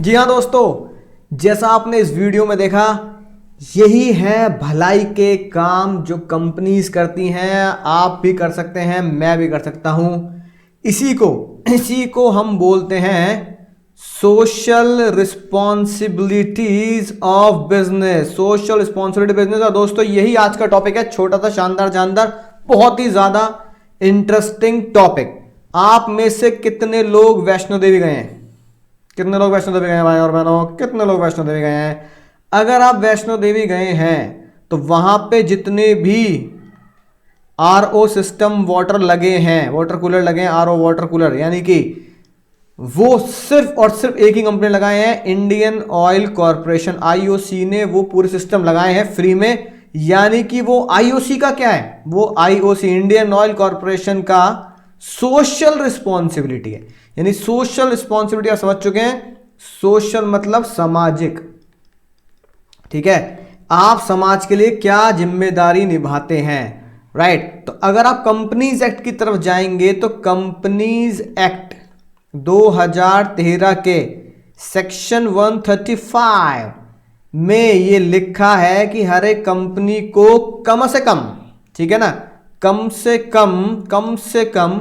जी हाँ दोस्तों, जैसा आपने इस वीडियो में देखा, यही है भलाई के काम जो कंपनीज करती हैं। आप भी कर सकते हैं, मैं भी कर सकता हूं। इसी को हम बोलते हैं social responsibilities of business. Social responsibility business. और दोस्तों यही आज का टॉपिक है, छोटा सा शानदार जानदार, बहुत ही ज्यादा इंटरेस्टिंग टॉपिक। आप में से कितने लोग वैष्णो देवी गए हैं? कितने लोग वैष्णो देवी गए हैं भाई और बहनों? कितने लोग वैष्णो देवी गए हैं? अगर आप वैष्णो देवी गए हैं तो वहां पे जितने भी आरओ सिस्टम वाटर लगे हैं, वाटर कूलर लगे हैं, आरओ वाटर कूलर, यानी कि वो सिर्फ और सिर्फ एक ही कंपनी लगाए हैं, इंडियन ऑयल कॉरपोरेशन, आईओसी ने वो पूरे सिस्टम लगाए हैं फ्री में। यानी कि वो आईओसी का क्या है? वो आईओसी इंडियन ऑयल कॉरपोरेशन का सोशल रिस्पॉन्सिबिलिटी है। यानी सोशल रिस्पॉन्सिबिलिटी आप समझ चुके हैं। सोशल मतलब सामाजिक, ठीक है? आप समाज के लिए क्या जिम्मेदारी निभाते हैं, राइट? तो अगर आप कंपनीज एक्ट की तरफ जाएंगे तो कंपनीज एक्ट 2013 के सेक्शन 135 में ये लिखा है कि हर एक कंपनी को कम से कम, ठीक है ना, कम से कम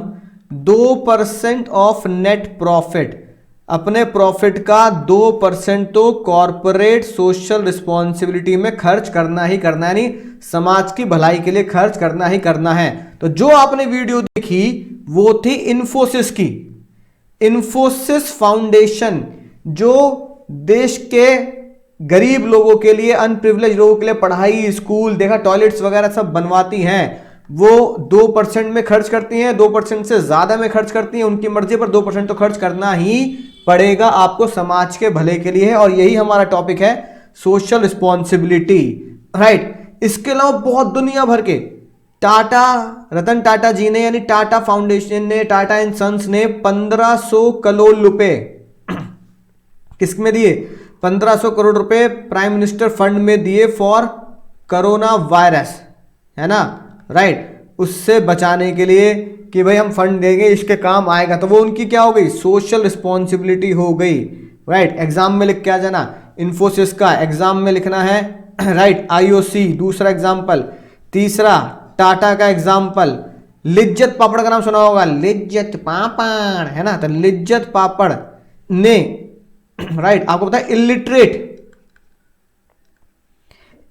2% ऑफ नेट प्रॉफिट, अपने प्रॉफिट का 2% तो कॉरपोरेट सोशल रिस्पॉन्सिबिलिटी में खर्च करना ही करना है, यानी समाज की भलाई के लिए खर्च करना ही करना है। तो जो आपने वीडियो देखी वो थी इन्फोसिस की। इन्फोसिस फाउंडेशन जो देश के गरीब लोगों के लिए, अनप्रिविलेज लोगों के लिए पढ़ाई, स्कूल, देखा, टॉयलेट्स वगैरह सब बनवाती हैं, वो 2% में खर्च करती हैं, 2% से ज्यादा में खर्च करती हैं, उनकी मर्जी पर 2% तो खर्च करना ही पड़ेगा आपको, समाज के भले के लिए है। और यही हमारा टॉपिक है, सोशल रिस्पॉन्सिबिलिटी, राइट? इसके अलावा बहुत दुनिया भर के टाटा, रतन टाटा जी ने, यानी टाटा फाउंडेशन ने, टाटा एंड सन्स ने 1500 करोड़ रुपए किस में दिए? 1500 करोड़ रुपए प्राइम मिनिस्टर फंड में दिए फॉर कोरोना वायरस, है ना, राइट? उससे बचाने के लिए कि भाई हम फंड देंगे, इसके काम आएगा। तो वो उनकी क्या हो गई? सोशल रिस्पॉन्सिबिलिटी हो गई, राइट? एग्जाम में लिख के आ जाना, इन्फोसिस का एग्जाम में लिखना है, राइट? आईओसी दूसरा एग्जाम्पल, तीसरा टाटा का एग्जाम्पल, लिज्जत पापड़ का नाम सुना होगा, लिज्जत पापड़, है ना? तो लिज्जत पापड़ ने, राइट, आपको पता है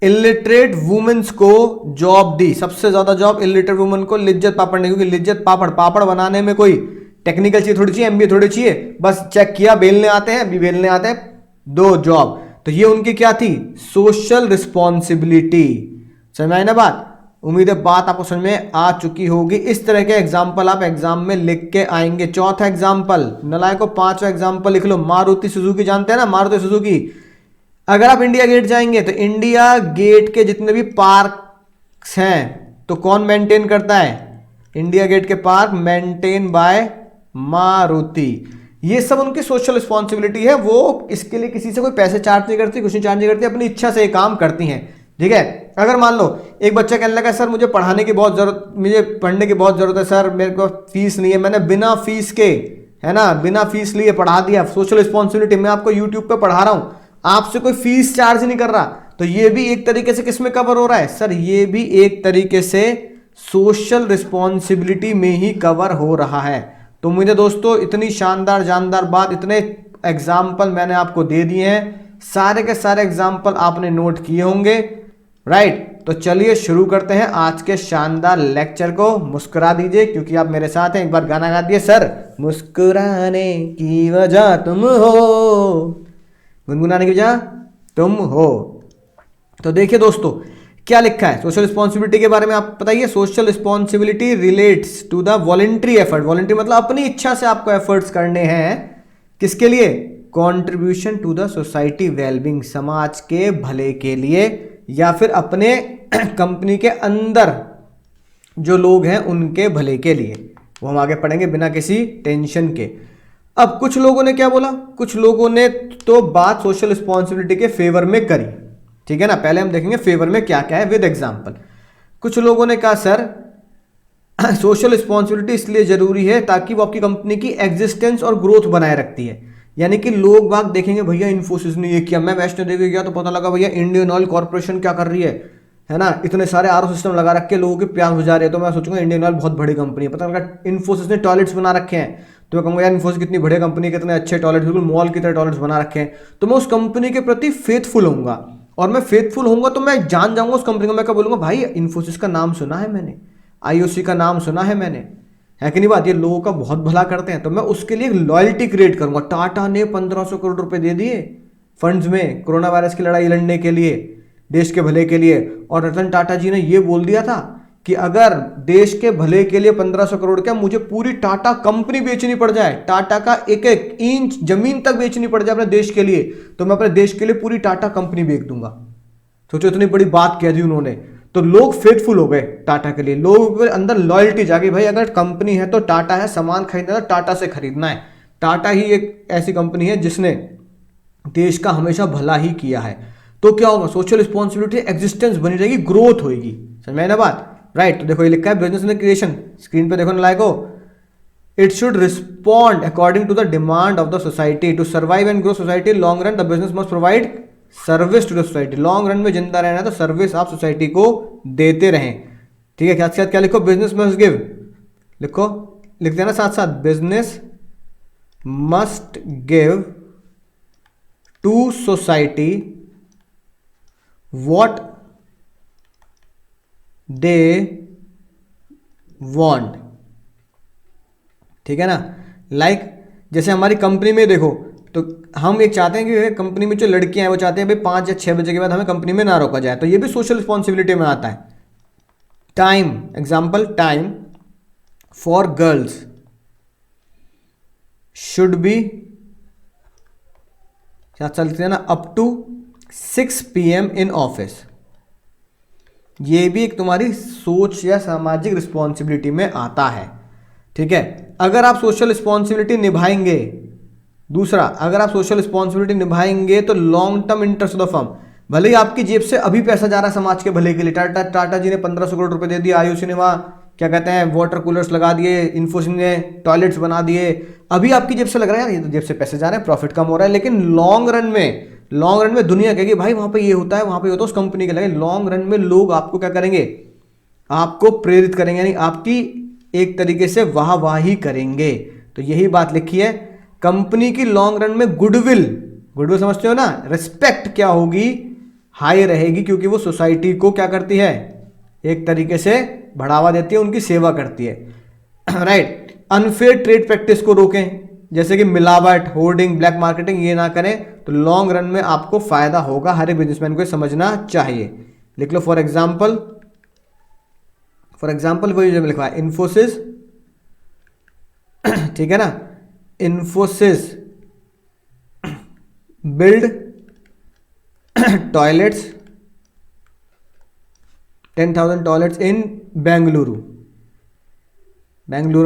इलिटरेट वुमेन्स को जॉब दी, सबसे ज्यादा जॉब इलिटरेट वुमेन को लिज्जत पापड़ ने, क्योंकि लिज्जत पापड़ बनाने में कोई टेक्निकल चीज थोड़ी चाहिए, एमबीए थोड़ी चाहिए, बस चेक किया बेलने आते हैं, अभी बेलने आते हैं, 2 जॉब। तो ये उनकी क्या थी? Social responsibility. समझ में आई ना बात? उम्मीद है बात आपको समझ में आ चुकी होगी। इस तरह के एग्जाम्पल आप एग्जाम में लिख के आएंगे। चौथा एग्जाम्पल, नलायको 5वां एग्जाम्पल लिख लो, मारुति सुजुकी, जानते हैं ना मारुति सुजुकी? अगर आप इंडिया गेट जाएंगे तो इंडिया गेट के जितने भी पार्क्स हैं तो कौन मेंटेन करता है? इंडिया गेट के पार्क मेंटेन बाय मारुति। ये सब उनकी सोशल रिस्पॉन्सिबिलिटी है। वो इसके लिए किसी से कोई पैसे चार्ज नहीं करती, कुछ नहीं चार्ज नहीं करती, अपनी इच्छा से ये काम करती हैं, ठीक है? अगर मान लो एक बच्चा कहने लगा, सर मुझे पढ़ने की बहुत जरूरत है सर, मेरे को फीस नहीं है, मैंने बिना फीस के, है ना, बिना फीस लिए पढ़ा दिया। सोशल रिस्पॉन्सिबिलिटी, मैं आपको यूट्यूब पे पढ़ा रहा हूं, आपसे कोई फीस चार्ज नहीं कर रहा, तो ये भी एक तरीके से किस में कवर हो रहा है? सर ये भी एक तरीके से सोशल रिस्पॉन्सिबिलिटी में ही कवर हो रहा है। तो मुझे दोस्तों इतनी शानदार जानदार बात, इतने एग्जाम्पल मैंने आपको दे दिए हैं, सारे के सारे एग्जाम्पल आपने नोट किए होंगे, राइट? तो चलिए शुरू करते हैं आज के शानदार लेक्चर को। मुस्कुरा दीजिए क्योंकि आप मेरे साथ हैं। एक बार गाना गा दिए, सर मुस्कुराने की वजह तुम हो, गुनगुनाने की वजह तुम हो। तो देखिए दोस्तों क्या लिखा है सोशल रिस्पॉन्सिबिलिटी के बारे में, आप बताइए। Social responsibility relates to the voluntary effort. Voluntary मतलब अपनी इच्छा से आपको एफर्ट्स करने हैं, किसके लिए? Contribution to the society wellbeing, समाज के भले के लिए, या फिर अपने कंपनी के अंदर जो लोग हैं उनके भले के लिए। वो हम आगे पढ़ेंगे बिना किसी टेंशन के। अब कुछ लोगों ने क्या बोला? कुछ लोगों ने तो बात सोशल रिस्पॉन्सिबिलिटी के फेवर में करी, ठीक है ना? पहले हम देखेंगे फेवर में क्या क्या है विद एग्जांपल। कुछ लोगों ने कहा सर सोशल रिस्पॉन्सिबिलिटी इसलिए जरूरी है ताकि वो आपकी कंपनी की एग्जिस्टेंस और ग्रोथ बनाए रखती है। यानी कि लोग बाग देखेंगे भैया इन्फोसिस ने ये किया, मैं वैष्णो देवी गया तो पता लगा भैया इंडियन ऑयल कॉर्पोरेशन क्या कर रही है ना, इतने सारे आरओ सिस्टम लगा रखे, लोगों के प्यास बुझा रहे हैं, तो मैं सोचूंगा इंडियन ऑयल बहुत बड़ी कंपनी है। पता लगा इन्फोसिस ने टॉयलेट्स बना रखे हैं, तो मैं कहूँगा यार इन्फोसिस कितनी बढ़िया कंपनी है, कितने अच्छे टॉयलेट, बिल्कुल मॉल की तरह टॉयलेट्स बना रखे हैं, तो मैं उस कंपनी के प्रति फेथफुल होऊंगा। और मैं फेथफुल होऊंगा तो मैं जान जाऊंगा उस कंपनी को, मैं क्या बोलूंगा भाई इन्फोसिस का नाम सुना है मैंने, आईओसी का नाम सुना है मैंने, है कि नहीं बात, ये लोगों का बहुत भला करते हैं, तो मैं उसके लिए लॉयल्टी क्रिएट करूंगा। टाटा ने 1500 करोड़ रुपए दे दिए फंड्स में कोरोना वायरस की लड़ाई लड़ने के लिए, देश के भले के लिए, और रतन टाटा जी ने ये बोल दिया था कि अगर देश के भले के लिए 1500 करोड़ क्या, मुझे पूरी टाटा कंपनी बेचनी पड़ जाए, टाटा का एक एक इंच जमीन तक बेचनी पड़ जाए अपने देश के लिए, तो मैं अपने देश के लिए पूरी टाटा कंपनी बेच दूंगा। सोचो इतनी बड़ी बात कह दी उन्होंने, तो लोग फेथफुल हो गए टाटा के लिए, लोगों के अंदर लॉयल्टी जागी, भाई अगर कंपनी है तो टाटा है, सामान खरीदना है तो टाटा से खरीदना है। टाटा ही एक ऐसी कंपनी है जिसने देश का हमेशा भला ही किया है। तो क्या होगा, सोशल रिस्पॉन्सिबिलिटी एग्जिस्टेंस बनी रहेगी, ग्रोथ होगी, समझ में ना बात, राइट। तो देखो ये लिखा है बिजनेस इन क्रिएशन, स्क्रीन पे देखो ना लाइको, it should respond according to the demand of the society to survive and grow society long run, the business must provide service to the society, long run में जिंदा रहना है तो service आप सोसाइटी को देते रहें, ठीक है। क्या क्या लिखो, बिजनेस मस्ट गिव, लिखो, लिख देना साथ साथ, business must give to society what they want, ठीक है ना। लाइक जैसे हमारी कंपनी में देखो, तो हम एक चाहते हैं कि कंपनी में जो लड़कियां हैं वो चाहते हैं भाई 5 या 6 बजे के बाद हमें कंपनी में ना रोका जाए, तो ये भी सोशल रिस्पॉन्सिबिलिटी में आता है। Time example, time for girls should be, क्या चलते हैं ना, up to 6 PM in office, ये भी एक तुम्हारी सोच या सामाजिक रिस्पॉन्सिबिलिटी में आता है, ठीक है। अगर आप सोशल रिस्पॉन्सिबिलिटी निभाएंगे, दूसरा अगर आप सोशल रिस्पॉन्सिबिलिटी निभाएंगे तो long term interest of the firm, भले ही आपकी जेब से अभी पैसा जा रहा है समाज के भले के लिए, टाटा जी ने 1500 करोड़ रुपए दे दिए, आयुषी ने वहाँ क्या कहते हैं वाटर कूलर्स लगा दिए, इन्फोसिस ने टॉयलेट्स बना दिए, अभी आपकी जेब से लग रहा है यार ये तो जेब से पैसे जा रहे हैं, प्रॉफिट कम हो रहा है, लेकिन लॉन्ग रन में दुनिया कहेगी भाई वहां पे ये होता है, वहां पे ये होता है, उस कंपनी के लगे, लॉन्ग रन में लोग आपको क्या करेंगे, आपको प्रेरित करेंगे, यानी आपकी एक तरीके से वाहवाही करेंगे। तो यही बात लिखी है, कंपनी की लॉन्ग रन में गुडविल समझते हो ना, रिस्पेक्ट क्या होगी, हाई रहेगी, क्योंकि वो सोसाइटी को क्या करती है, एक तरीके से बढ़ावा देती है, उनकी सेवा करती है, राइट। अनफेयर ट्रेड प्रैक्टिस को रोकें, जैसे कि मिलावट, होर्डिंग, ब्लैक मार्केटिंग, ये ना करें, तो लॉन्ग रन में आपको फायदा होगा, हर एक बिजनेसमैन को समझना चाहिए। लिख लो फॉर एग्जाम्पल वही जो लिखा है इन्फोसिस, ठीक है ना, इन्फोसिस बिल्ड टॉयलेट्स 10,000 टॉयलेट्स इन बेंगलुरु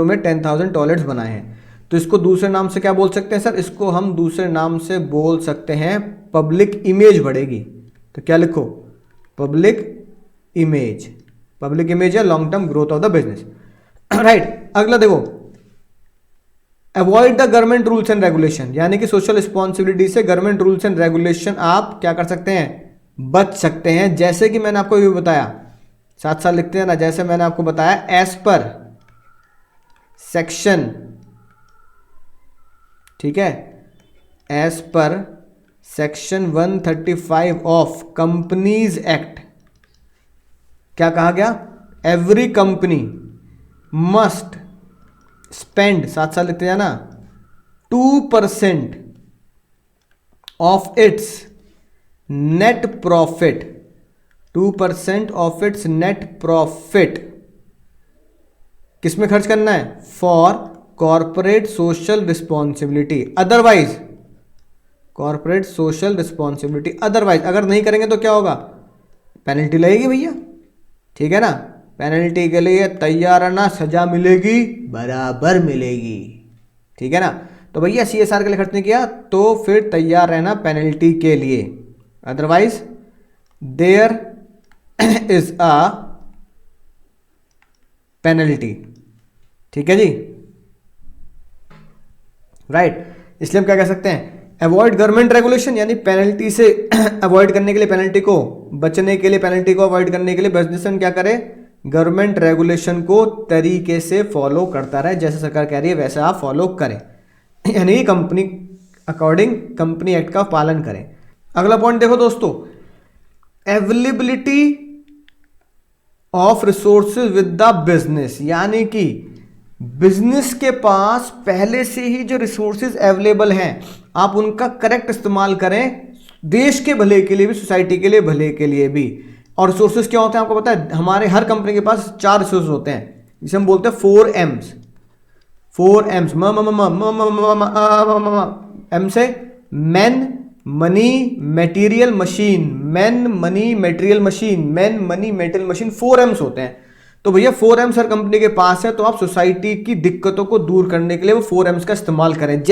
में 10,000 टॉयलेट्स बनाए हैं। तो इसको दूसरे नाम से क्या बोल सकते हैं सर, इसको हम दूसरे नाम से बोल सकते हैं पब्लिक इमेज बढ़ेगी। तो क्या लिखो, पब्लिक इमेज या long term growth of the business, right. अगला देखो, avoid the government rules and regulation, यानी कि सोशल रिस्पॉन्सिबिलिटी से गवर्नमेंट रूल्स एंड रेगुलेशन आप क्या कर सकते हैं, बच सकते हैं। जैसे कि मैंने आपको ये बताया, साथ साथ लिखते हैं ना, जैसे मैंने आपको बताया एज पर सेक्शन, ठीक है, as per section 135 of companies act, क्या कहा गया, एवरी कंपनी मस्ट स्पेंड, साथ साथ लिखते हैं ना, 2% of its net profit, 2% of its net profit किसमें खर्च करना है, for corporate social responsibility, otherwise corporate social responsibility, otherwise अगर नहीं करेंगे तो क्या होगा, पेनल्टी लगेगी भैया, ठीक है ना। पेनल्टी के लिए तैयार रहना, सजा मिलेगी, बराबर मिलेगी, ठीक है ना। तो भैया CSR के लिए खर्च नहीं किया तो फिर तैयार रहना पेनल्टी के लिए, otherwise there is a penalty, ठीक है जी, राइट। इसलिए हम क्या कह सकते हैं, अवॉइड गवर्नमेंट रेगुलेशन, यानी पेनल्टी से अवॉइड करने के लिए, पेनल्टी को बचने के लिए, पेनल्टी को अवॉइड करने के लिए बिजनेसमैन क्या करे, गवर्नमेंट रेगुलेशन को तरीके से फॉलो करता रहे, जैसे सरकार कह रही है वैसे आप फॉलो करें, यानी कंपनी अकॉर्डिंग कंपनी एक्ट का पालन करें। अगला पॉइंट देखो दोस्तों, availability of resources with the business, यानी कि बिजनेस के पास पहले से ही जो रिसोर्सेज अवेलेबल हैं आप उनका करेक्ट इस्तेमाल करें, देश के भले के लिए भी, सोसाइटी के लिए भले के लिए भी। और रिसोर्सेज क्या होते हैं आपको पता है, हमारे हर कंपनी के पास 4 रिसोर्सेज होते हैं, जिसे हम बोलते हैं 4 M's। 4 M's, एम से man, money, material, machine. Man, money, material, machine. Man, money, material, machine, 4 M's होते हैं। तो भैया 4 M's हर कंपनी के पास है, तो आप सोसाइटी की दिक्कतों को दूर करने के लिए वो 4 M's का इस्तेमाल करें।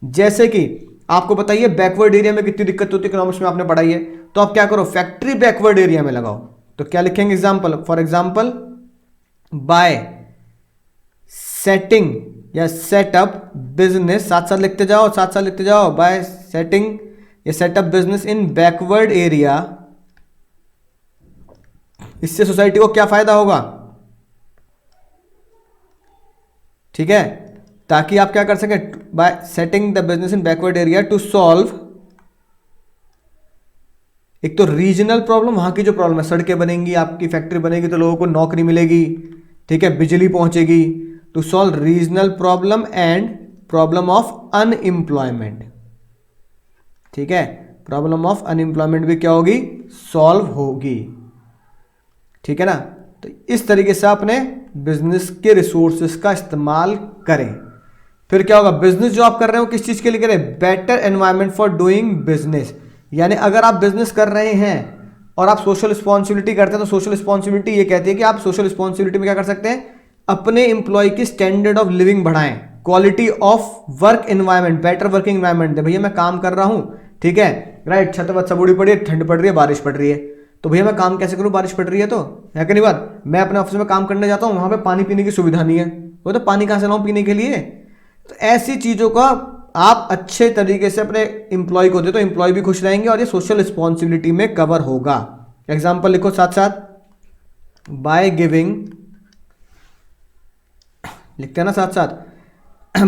जैसे कि आपको बताइए बैकवर्ड एरिया में कितनी दिक्कत होती है, इकोनॉमिक्स में आपने पढ़ाई है, तो आप क्या करो, फैक्ट्री बैकवर्ड एरिया में लगाओ। तो क्या लिखेंगे example, for example bye setting या सेटअप बिजनेस, साथ साथ लिखते जाओ, साथ साथ लिखते जाओ, बाय सेटिंग या setup business in backward area. इससे सोसाइटी को क्या फायदा होगा, ठीक है, ताकि आप क्या कर सकें, by setting the business in backward area to solve, एक तो रीजनल प्रॉब्लम, वहां की जो प्रॉब्लम है, सड़कें बनेंगी, आपकी फैक्ट्री बनेगी तो लोगों को नौकरी मिलेगी, ठीक है, बिजली पहुंचेगी, to solve regional problem and problem of unemployment, ठीक है, प्रॉब्लम ऑफ अनएम्प्लॉयमेंट भी क्या होगी, सॉल्व होगी, ठीक है ना। तो इस तरीके से अपने बिजनेस के रिसोर्सेस का इस्तेमाल करें। फिर क्या होगा, बिजनेस जो आप कर रहे हो किस चीज के लिए करें, better environment for doing business, यानी अगर आप बिजनेस कर रहे हैं और आप सोशल रिस्पॉन्सिबिलिटी करते हैं, तो सोशल रिस्पॉन्सिबिलिटी ये कहती है कि आप सोशल रिस्पॉन्सिबिलिटी में क्या कर सकते हैं, अपने एम्प्लॉय की स्टैंडर्ड ऑफ लिविंग बढ़ाएं, quality of work environment, better working environment दे। भैया मैं काम कर रहा हूं, ठीक है, राइट, छत वत सबूड़ी पड़ी है, ठंड पड़ रही है, बारिश पड़ रही है, तो भैया मैं काम कैसे करूं, बारिश पड़ रही है तो, है कि नहीं बात, मैं अपने ऑफिस में काम करने जाता हूं, वहां पे पानी पीने की सुविधा नहीं है, वो तो पानी कहां से लाऊं पीने के लिए। तो ऐसी चीजों का आप अच्छे तरीके से अपने एम्प्लॉय को दे तो एम्प्लॉय भी खुश रहेंगे और ये सोशल रिस्पॉन्सिबिलिटी में कवर होगा। एग्जाम्पल लिखो साथ साथ, बाय गिविंग, लिखते हैं ना साथ साथ,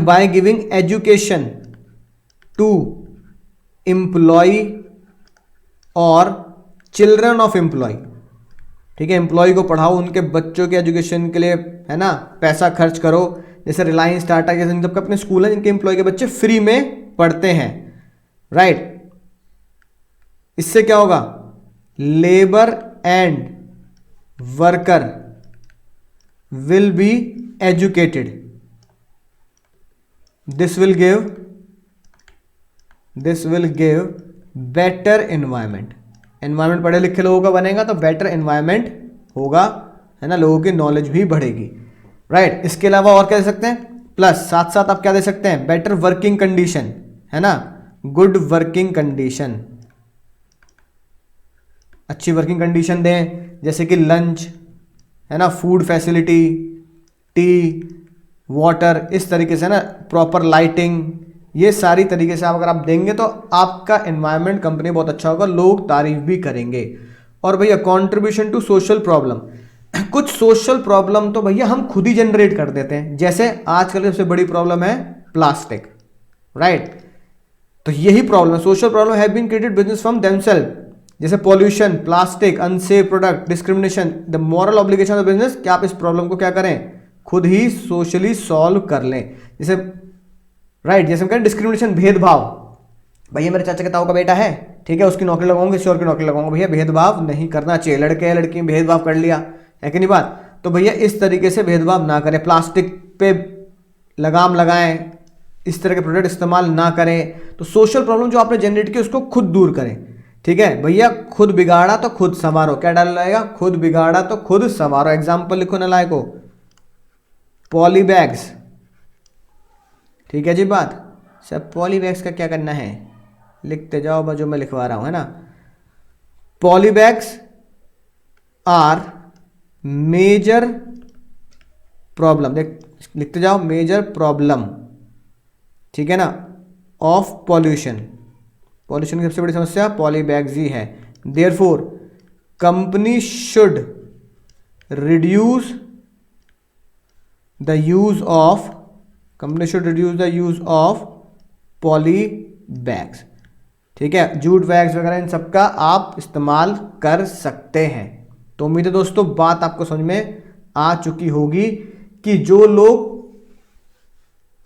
by giving education to employ और चिल्ड्रन ऑफ एम्प्लॉय, ठीक है, एम्प्लॉय को पढ़ाओ, उनके बच्चों के एजुकेशन के लिए, है ना, पैसा खर्च करो, जैसे रिलायंस, टाटा के इन सबके अपने स्कूल हैं जिनके एम्प्लॉय के बच्चे फ्री में पढ़ते हैं, राइट। इससे क्या होगा, labour and worker will be educated, this will give better environment. Environment पढ़े लिखे लोगों का बनेगा तो बेटर एनवायरमेंट होगा, है ना, लोगों की नॉलेज भी बढ़ेगी, राइट। इसके अलावा और क्या दे सकते हैं, प्लस साथ साथ आप क्या दे सकते हैं, बेटर वर्किंग कंडीशन, है ना, गुड वर्किंग कंडीशन, अच्छी वर्किंग कंडीशन दें, जैसे कि लंच, है ना, फूड फैसिलिटी, टी, वाटर, इस तरीके से ना, प्रॉपर लाइटिंग, ये सारी तरीके से आप अगर आप देंगे तो आपका एनवायरनमेंट कंपनी बहुत अच्छा होगा, लोग तारीफ भी करेंगे। और भैया कंट्रीब्यूशन टू सोशल प्रॉब्लम, कुछ सोशल प्रॉब्लम तो भैया हम खुद ही जनरेट कर देते हैं, जैसे आजकल सबसे बड़ी प्रॉब्लम है प्लास्टिक, राइट। तो यही problem, social problem have been created business from themself, जैसे pollution, plastic, unsafe product, discrimination, the moral obligation of business कि आप इस प्रॉब्लम को क्या करें, खुद ही सोशली सॉल्व कर लें। जैसे राइट, जैसे हम कहें डिस्क्रिमिनेशन, भेदभाव, भैया मेरे चाचा के ताऊ का बेटा है, ठीक है, उसकी नौकरी लगाऊंगा, किसी और की नौकरी लगाऊंगा, भैया भेदभाव नहीं करना चाहिए, लड़के हैं लड़की में भेदभाव कर लिया, है कि नहीं बात। तो भैया इस तरीके से भेदभाव ना करें, प्लास्टिक पे लगाम लगाएं, इस तरह के प्रोडक्ट इस्तेमाल ना करें। तो सोशल प्रॉब्लम जो आपने जनरेट की उसको खुद दूर करें, ठीक है भैया, खुद बिगाड़ा तो खुद संवारो, क्या डाल जाएगा, खुद बिगाड़ा तो खुद संवारो। एग्जाम्पल लिखो ना लायको, पॉली बैग्स, ठीक है जी बात, सब पॉली बैग्स का क्या करना है, लिखते जाओ जो मैं लिखवा रहा हूं, है ना। Poly bags are major problem, लिखते जाओ, मेजर प्रॉब्लम, ठीक है ना, ऑफ पॉल्यूशन। पॉल्यूशन की सबसे बड़ी समस्या पॉलीबैग्स ही है। Therefore company should reduce the use of poly bags. ठीक है, जूट बैग्स वगैरह इन सब का आप इस्तेमाल कर सकते हैं। तो उम्मीद है दोस्तों बात आपको समझ में आ चुकी होगी कि जो लोग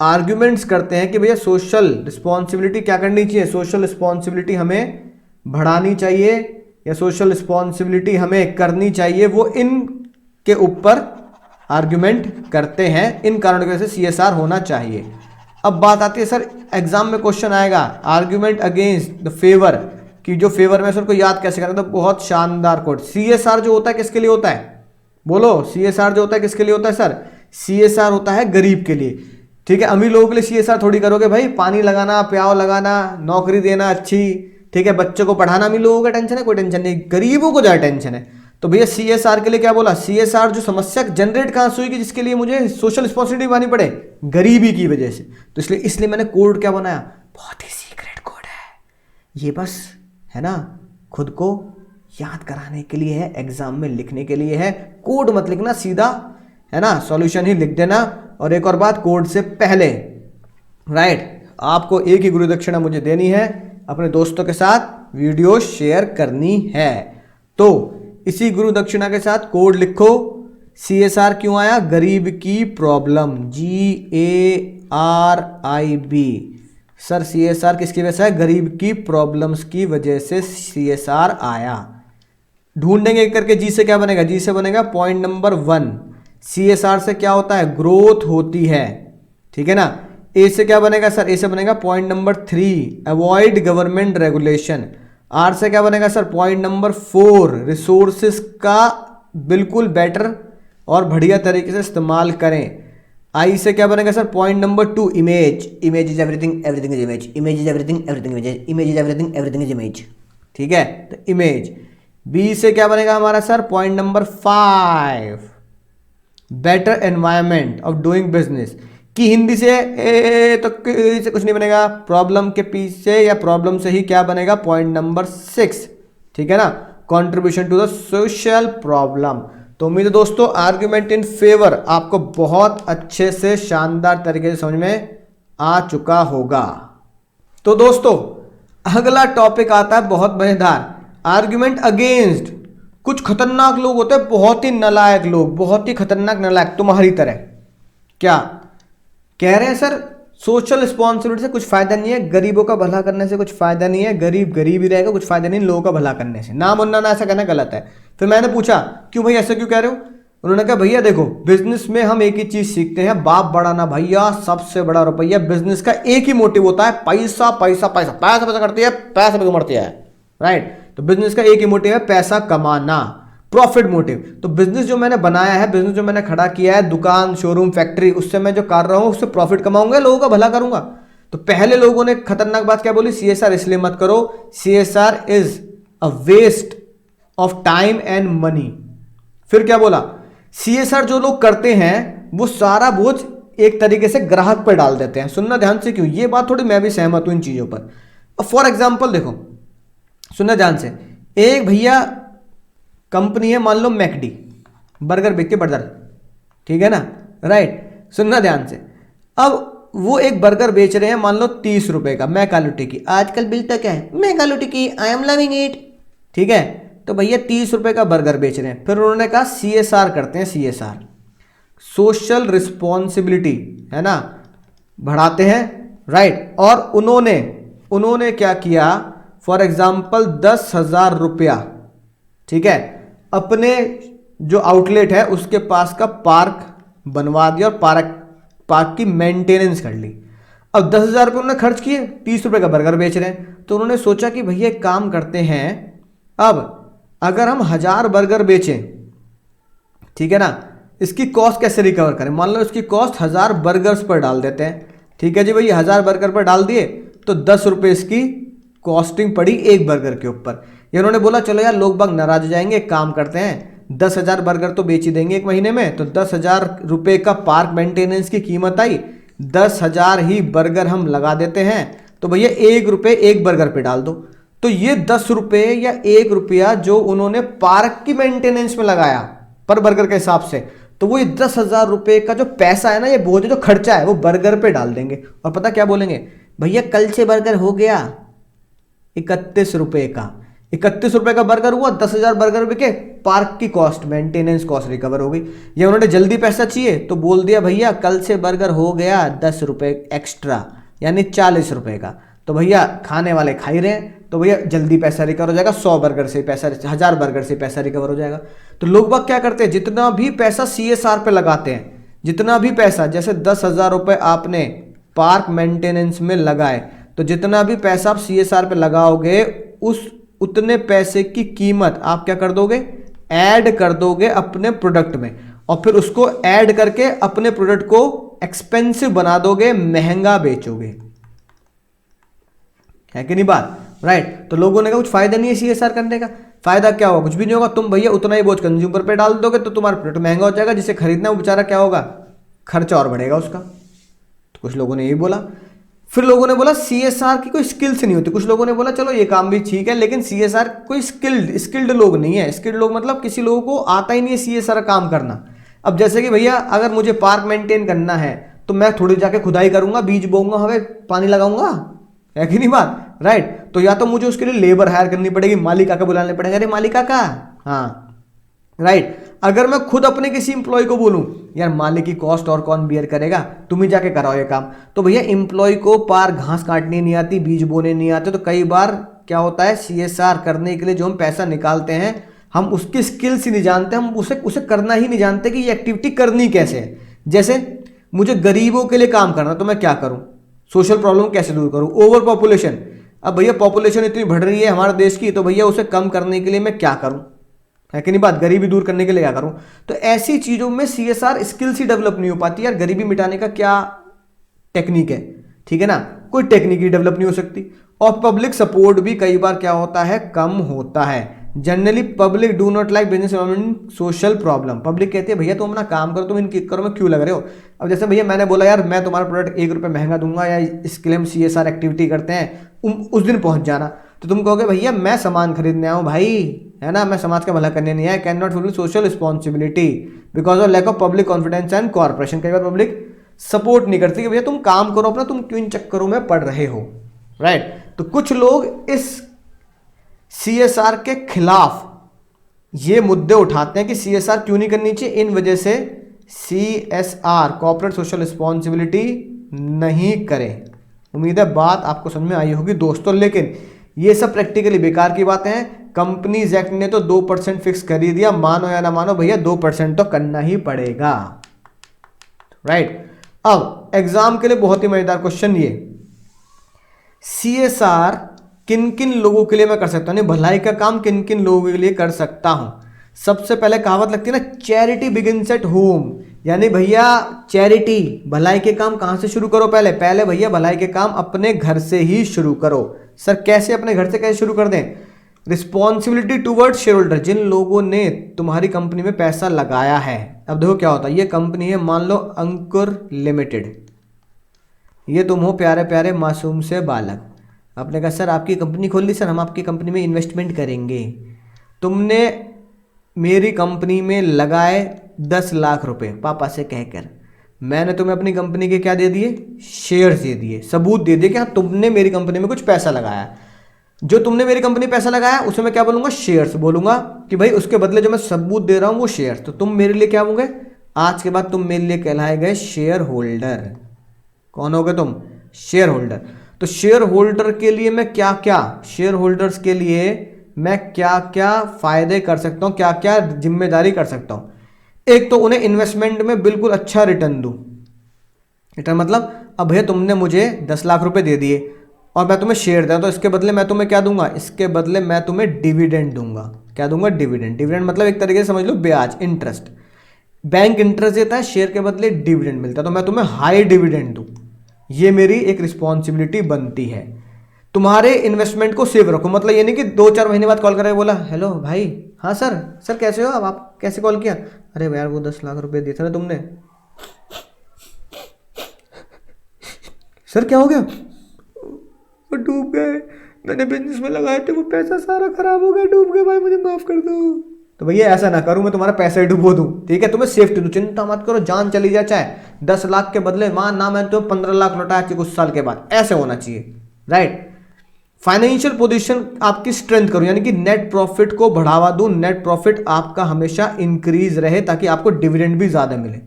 आर्ग्यूमेंट्स करते हैं कि भैया सोशल रिस्पॉन्सिबिलिटी क्या करनी चाहिए, सोशल रिस्पॉन्सिबिलिटी हमें बढ़ानी चाहिए या सोशल रिस्पॉन्सिबिलिटी हमें करनी चाहिए, वो इन के ऊपर आर्ग्यूमेंट करते हैं, इन कारणों की वजह से सीएसआर होना चाहिए। अब बात आती है सर एग्जाम में क्वेश्चन आएगा आर्ग्यूमेंट अगेंस्ट द फेवर, कि जो फेवर में सर को याद कैसे करें। तो बहुत शानदार कोट, सीएसआर जो होता है किसके लिए होता है, बोलो सीएसआर जो होता है किसके लिए होता है सर, सीएसआर होता है गरीब के लिए। ठीक है, अमीर लोगों के लिए सीएसआर थोड़ी करोगे भाई, पानी लगाना, प्याव लगाना, नौकरी देना अच्छी, ठीक है, बच्चों को पढ़ाना अमीर लोगों का टेंशन है, कोई टेंशन नहीं, गरीबों को ज्यादा टेंशन है। तो भैया सीएसआर के लिए क्या बोला, सीएसआर जो समस्या जनरेट कहां से हुई कि जिसके लिए मुझे सोशल रिस्पॉन्सिबिलिटी निभानी पड़े, गरीबी की वजह से। तो इसलिए मैंने कोड क्या बनाया, बहुत ही सीक्रेट कोड है ये, बस है ना, खुद को याद कराने के लिए है, एग्जाम में लिखने के लिए है। कोड मत लिखना, सीधा है ना सॉल्यूशन ही लिख देना। और एक और बात, कोड से पहले राइट आपको एक ही गुरु दक्षिणा मुझे देनी है, अपने दोस्तों के साथ वीडियो शेयर करनी है। तो इसी गुरु दक्षिणा के साथ कोड लिखो, सीएसआर क्यों आया, गरीब की प्रॉब्लम, GARIB। सर सीएसआर किसकी वजह से है, गरीब की प्रॉब्लम्स की वजह से सीएसआर आया। ढूंढेंगे एक करके, जी से क्या बनेगा, जी से बनेगा पॉइंट नंबर 1, सीएसआर से क्या होता है, ग्रोथ होती है। ठीक है ना, ए से क्या बनेगा सर, ए से बनेगा point number 3, avoid government regulation. R से क्या बनेगा सर, पॉइंट नंबर 4, रिसोर्सेस का बिल्कुल बेटर और बढ़िया तरीके से इस्तेमाल करें। आई से क्या बनेगा sir, point number 2, image, image is everything, everything is image, image is everything, everything image, image is everything, everything is image. ठीक है, तो इमेज। बी से क्या बनेगा हमारा sir, point number 5, better environment of doing business, की हिंदी से तो से कुछ नहीं बनेगा, प्रॉब्लम के पीछे या प्रॉब्लम से ही क्या बनेगा, पॉइंट नंबर 6। ठीक है ना, contribution to the social problem. तो उम्मीद है दोस्तों आर्ग्यूमेंट इन फेवर आपको बहुत अच्छे से शानदार तरीके से समझ में आ चुका होगा। तो दोस्तों अगला टॉपिक आता है बहुत मजेदार, आर्ग्यूमेंट अगेंस्ट। कुछ खतरनाक लोग होते हैं, बहुत ही नालायक लोग, बहुत ही खतरनाक नालायक, तुम्हारी तरह। क्या कह रहे हैं सर, सोशल रिस्पॉन्सिबिलिटी से कुछ फायदा नहीं है, गरीबों का भला करने से कुछ फायदा नहीं है, गरीब गरीब ही रहेगा, कुछ फायदा नहीं लोगों का भला करने से, ना मुन्ना ना ऐसा कहना गलत है। फिर मैंने पूछा क्यों भाई ऐसा क्यों कह रहे हो, उन्होंने कहा भैया देखो बिजनेस में हम एक ही चीज सीखते हैं, बाप बड़ा ना भैया, सबसे बड़ा रुपया। बिजनेस का एक ही मोटिव होता है, पैसा पैसा पैसा, पैसा पैसा करती है, पैसा पैसा मरती है, राइट। तो बिजनेस का एक ही मोटिव है, पैसा कमाना, प्रॉफिट मोटिव। तो बिजनेस जो मैंने बनाया है, बिजनेस जो मैंने खड़ा किया है, दुकान, शोरूम, फैक्ट्री, उससे मैं जो कर रहा हूं उससे प्रॉफिट कमाऊंगा, लोगों का भला करूंगा। तो पहले लोगों ने खतरनाक बात क्या बोली, सीएसआर इसलिए मत करो, CSR is a waste of time and money. फिर क्या बोला, सीएसआर जो लोग करते हैं वो सारा बोझ एक तरीके से ग्राहक पर डाल देते हैं। सुनना ध्यान से, क्यों ये बात थोड़ी मैं भी सहमत हूं इन चीजों पर। अब फॉर एग्जाम्पल देखो, सुनना ध्यान से, एक भैया कंपनी है, मान लो मैकडी, बर्गर बेच के बर्गर, ठीक है ना, राइट। सुनना ध्यान से, अब वो एक बर्गर बेच रहे हैं मान लो 30 रुपए का, मैकालुटी की, आजकल बिलता क्या है, मैकालुटी की, आई एम लविंग इट। ठीक है, तो भैया 30 रुपए का बर्गर बेच रहे हैं। फिर उन्होंने कहा सीएसआर करते हैं, सीएसआर सोशल रिस्पॉन्सिबिलिटी, है ना, बढ़ाते हैं, राइट। और उन्होंने क्या किया, फॉर एग्जाम्पल 10,000 रुपया, ठीक है, अपने जो आउटलेट है उसके पास का पार्क बनवा दिया और पार्क की मेंटेनेंस कर ली। अब 10,000 रुपये उन्होंने खर्च किए, 30 रुपये का बर्गर बेच रहे हैं। तो उन्होंने सोचा कि भैया एक काम करते हैं, अब अगर हम 1000 बर्गर बेचें, ठीक है ना, इसकी कॉस्ट कैसे रिकवर करें, मान लो इसकी कॉस्ट 1000 बर्गर्स पर डाल देते हैं। ठीक है जी भैया, 1000 बर्गर पर डाल दिए तो 10 रुपये इसकी कॉस्टिंग पड़ी एक बर्गर के ऊपर। ये उन्होंने बोला चलो यार लोग बाग नाराज हो जाएंगे, एक काम करते हैं 10,000 बर्गर तो बेच ही देंगे एक महीने में, तो 10,000 रुपये का पार्क मेंटेनेंस की कीमत आई, 10,000 ही बर्गर हम लगा देते हैं, तो भैया 1 रुपये एक बर्गर पे डाल दो। तो ये 10 रुपये या 1 रुपया जो उन्होंने पार्क की मेंटेनेंस में लगाया पर बर्गर के हिसाब से, तो वो ये 10,000 रुपये का जो पैसा है ना, ये बोझ जो खर्चा है, वो बर्गर पे डाल देंगे। और पता क्या बोलेंगे, भैया कल से बर्गर हो गया 31 रुपये का। 31 रुपये का बर्गर हुआ, 10,000 बर्गर बिके, पार्क की कॉस्ट, मेंटेनेंस कॉस्ट रिकवर हो गई। या उन्होंने जल्दी पैसा चाहिए तो बोल दिया भैया कल से बर्गर हो गया 10 रुपये एक्स्ट्रा, यानी 40 रुपये का। तो भैया खाने वाले खा ही रहे हैं, तो भैया जल्दी पैसा रिकवर हो जाएगा, 100 बर्गर से पैसा, 1000 बर्गर से पैसा रिकवर हो जाएगा। तो लोग बाग क्या करते हैं, जितना भी पैसा CSR पे लगाते हैं, जितना भी पैसा, जैसे 10,000 रुपये आपने पार्क मेंटेनेंस में लगाए, तो जितना भी पैसा आप CSR पे लगाओगे उतने पैसे की कीमत आप क्या कर दोगे, ऐड कर दोगे अपने प्रोडक्ट में, और फिर उसको ऐड करके अपने प्रोडक्ट को एक्सपेंसिव बना दोगे, महंगा बेचोगे। है कि नहीं बात, राइट। तो लोगों ने कहा कुछ फायदा नहीं है CSR करने का। फायदा क्या होगा, कुछ भी नहीं होगा। तुम भैया उतना ही बोझ कंज्यूमर पे डाल दोगे तो तुम्हारा प्रोडक्ट महंगा हो जाएगा, जिसे खरीदना वो बेचारा क्या होगा, खर्चा और बढ़ेगा उसका। तो कुछ लोगों ने यही बोला। फिर लोगों ने बोला CSR की कोई स्किल्स नहीं होती। कुछ लोगों ने बोला चलो ये काम भी ठीक है, लेकिन CSR कोई स्किल्ड लोग नहीं है। स्किल्ड लोग मतलब किसी लोगों को आता ही नहीं है CSR काम करना। अब जैसे कि भैया अगर मुझे पार्क मेंटेन करना है तो मैं थोड़ी जाके खुदाई करूंगा, बीज बोऊंगा, हमें पानी लगाऊंगा, है कि नहीं बात, राइट। तो या तो मुझे उसके लिए लेबर हायर करनी पड़ेगी, मालिका का बुलाने पड़ेगा, अरे मालिका का, हाँ राइट। अगर मैं खुद अपने किसी इंप्लॉय को बोलूं यार मालिक की कॉस्ट और कौन बियर करेगा, तुम ही जाके कराओ ये काम, तो भैया इंप्लॉय को पार घास काटनी नहीं आती, बीज बोने नहीं आते। तो कई बार क्या होता है, CSR करने के लिए जो हम पैसा निकालते हैं, हम उसकी स्किल्स ही नहीं जानते, हम उसे करना ही नहीं जानते कि ये एक्टिविटी करनी कैसे है। जैसे मुझे गरीबों के लिए काम करना, तो मैं क्या करूं, सोशल प्रॉब्लम कैसे दूर करूं, ओवर पॉपुलेशन। अब भैया पॉपुलेशन इतनी बढ़ रही है हमारे देश की, तो भैया उसे कम करने के लिए मैं क्या करूं, है कि नहीं बात, गरीबी दूर करने के लिए क्या करूं। तो ऐसी चीजों में CSR स्किल्स ही डेवलप नहीं हो पाती यार। गरीबी मिटाने का क्या टेक्निक है, ठीक है ना, कोई टेक्निक ही डेवलप नहीं हो सकती। और पब्लिक सपोर्ट भी कई बार क्या होता है, कम होता है। Generally public do not like business environment social problem. Public कहती है भैया तुम अपना काम करो, तुम इन करो में क्यों लग रहे हो। अब जैसे भैया मैंने बोला यार मैं तुम्हारा प्रोडक्ट 1 रुपये महंगा दूंगा, या इसके लिए हम CSR एक्टिविटी करते हैं, उस दिन पहुंच जाना, तो तुम कहोगे भैया मैं सामान खरीदने आऊँ भाई, है ना, मैं समाज का भला करने नहीं आया। Can not fulfil social responsibility because of lack of public confidence and corporation. कई बार पब्लिक सपोर्ट नहीं करती कि भैया तुम काम करो अपना, तुम क्यों इन चक्करों में पड़ रहे हो, राइट। तो कुछ लोग इस CSR के खिलाफ ये मुद्दे उठाते हैं कि CSR क्यों नहीं करनी चाहिए। इन वजह से CSR कॉर्पोरेट सोशल रिस्पॉन्सिबिलिटी नहीं करें। उम्मीद है बात आपको समझ में आई होगी दोस्तों। लेकिन ये सब प्रैक्टिकली बेकार की बातें हैं। कंपनीज एक्ट ने तो 2% फिक्स कर ही दिया, मानो या ना मानो भैया 2% तो करना ही पड़ेगा, राइट। अब एग्जाम के लिए बहुत ही मजेदार क्वेश्चन ये, CSR किन किन लोगों के लिए मैं कर सकता हूं, भलाई का काम किन किन लोगों के लिए कर सकता हूं। सबसे पहले कहावत लगती है ना, चैरिटी बिगिंस एट होम, यानी भैया चैरिटी भलाई के काम कहां से शुरू करो, पहले भैया भलाई के काम अपने घर से ही शुरू करो। सर कैसे, अपने घर से कैसे शुरू कर दें। रिस्पॉन्सिबिलिटी टूवर्ड शेयर होल्डर, जिन लोगों ने तुम्हारी कंपनी में पैसा लगाया है। अब देखो क्या होता है, ये कंपनी है मान लो अंकुर लिमिटेड, ये तुम हो प्यारे प्यारे मासूम से बालक। आपने कहा सर आपकी कंपनी खोल ली, सर हम आपकी कंपनी में इन्वेस्टमेंट करेंगे। तुमने मेरी कंपनी में लगाए 10 लाख रुपए पापा से कहकर, मैंने तुम्हें अपनी कंपनी के क्या दे दिए, शेयर्स दे दिए, सबूत दे दिए कि हाँ तुमने मेरी कंपनी में कुछ पैसा लगाया। जो तुमने मेरी कंपनी में पैसा लगाया उसे मैं क्या बोलूंगा, शेयर्स बोलूंगा, कि भाई उसके बदले जो मैं सबूत दे रहा हूं वो शेयर्स। तो तुम मेरे लिए क्या होंगे, आज के बाद तुम मेरे लिए कहलाए गए शेयर होल्डर। कौन हो गए तुम, शेयर होल्डर। तो शेयर होल्डर के लिए मैं क्या क्या, शेयर होल्डर्स के लिए मैं क्या क्या फायदे कर सकता हूं, क्या क्या जिम्मेदारी कर सकता हूं। एक तो उन्हें इन्वेस्टमेंट में बिल्कुल अच्छा रिटर्न दूं। रिटर्न मतलब अब भैया तुमने मुझे 10 लाख रुपए दे दिए और मैं तुम्हें शेयर दूं, तो इसके बदले मैं तुम्हें क्या दूंगा, इसके बदले मैं तुम्हें डिविडेंड दूंगा। क्या दूंगा, डिविडेंड। डिविडेंड मतलब एक तरीके से समझ लो ब्याज, इंटरेस्ट। बैंक इंटरेस्ट देता है, शेयर के बदले डिविडेंड मिलता है, तो मैं तुम्हें हाई डिविडेंड दूं। ये मेरी एक रिस्पॉन्सिबिलिटी बनती है। तुम्हारे इन्वेस्टमेंट को सेव रखो, मतलब ये नहीं कि 2-4 महीने बाद कॉल करके बोला हेलो भाई, हाँ सर कैसे हो आप कैसे कॉल किया, अरे यार वो 10 लाख रुपए दिए थे ना तुमने। सर क्या हो गया, वो डूब गए, मैंने बिजनेस में लगाए थे, वो पैसा सारा खराब हो गया, डूब गए भाई, मुझे माफ कर दो। तो भैया ऐसा ना करूं, मैं तुम्हारा पैसा ही डुबो दूं, ठीक है, तुम्हें सेफ्टी दूं, चिंता मत करो, जान चली जाए चाहे 10 लाख के बदले मान ना मैं तो 15 लाख लौटाया चाहिए कुछ साल के बाद, ऐसे होना चाहिए, राइट। फाइनेंशियल पोजीशन आपकी स्ट्रेंथ करूं, यानी कि नेट प्रॉफिट को बढ़ावा दूं, नेट प्रॉफिट आपका हमेशा इंक्रीज रहे ताकि आपको डिविडेंड भी ज्यादा मिले,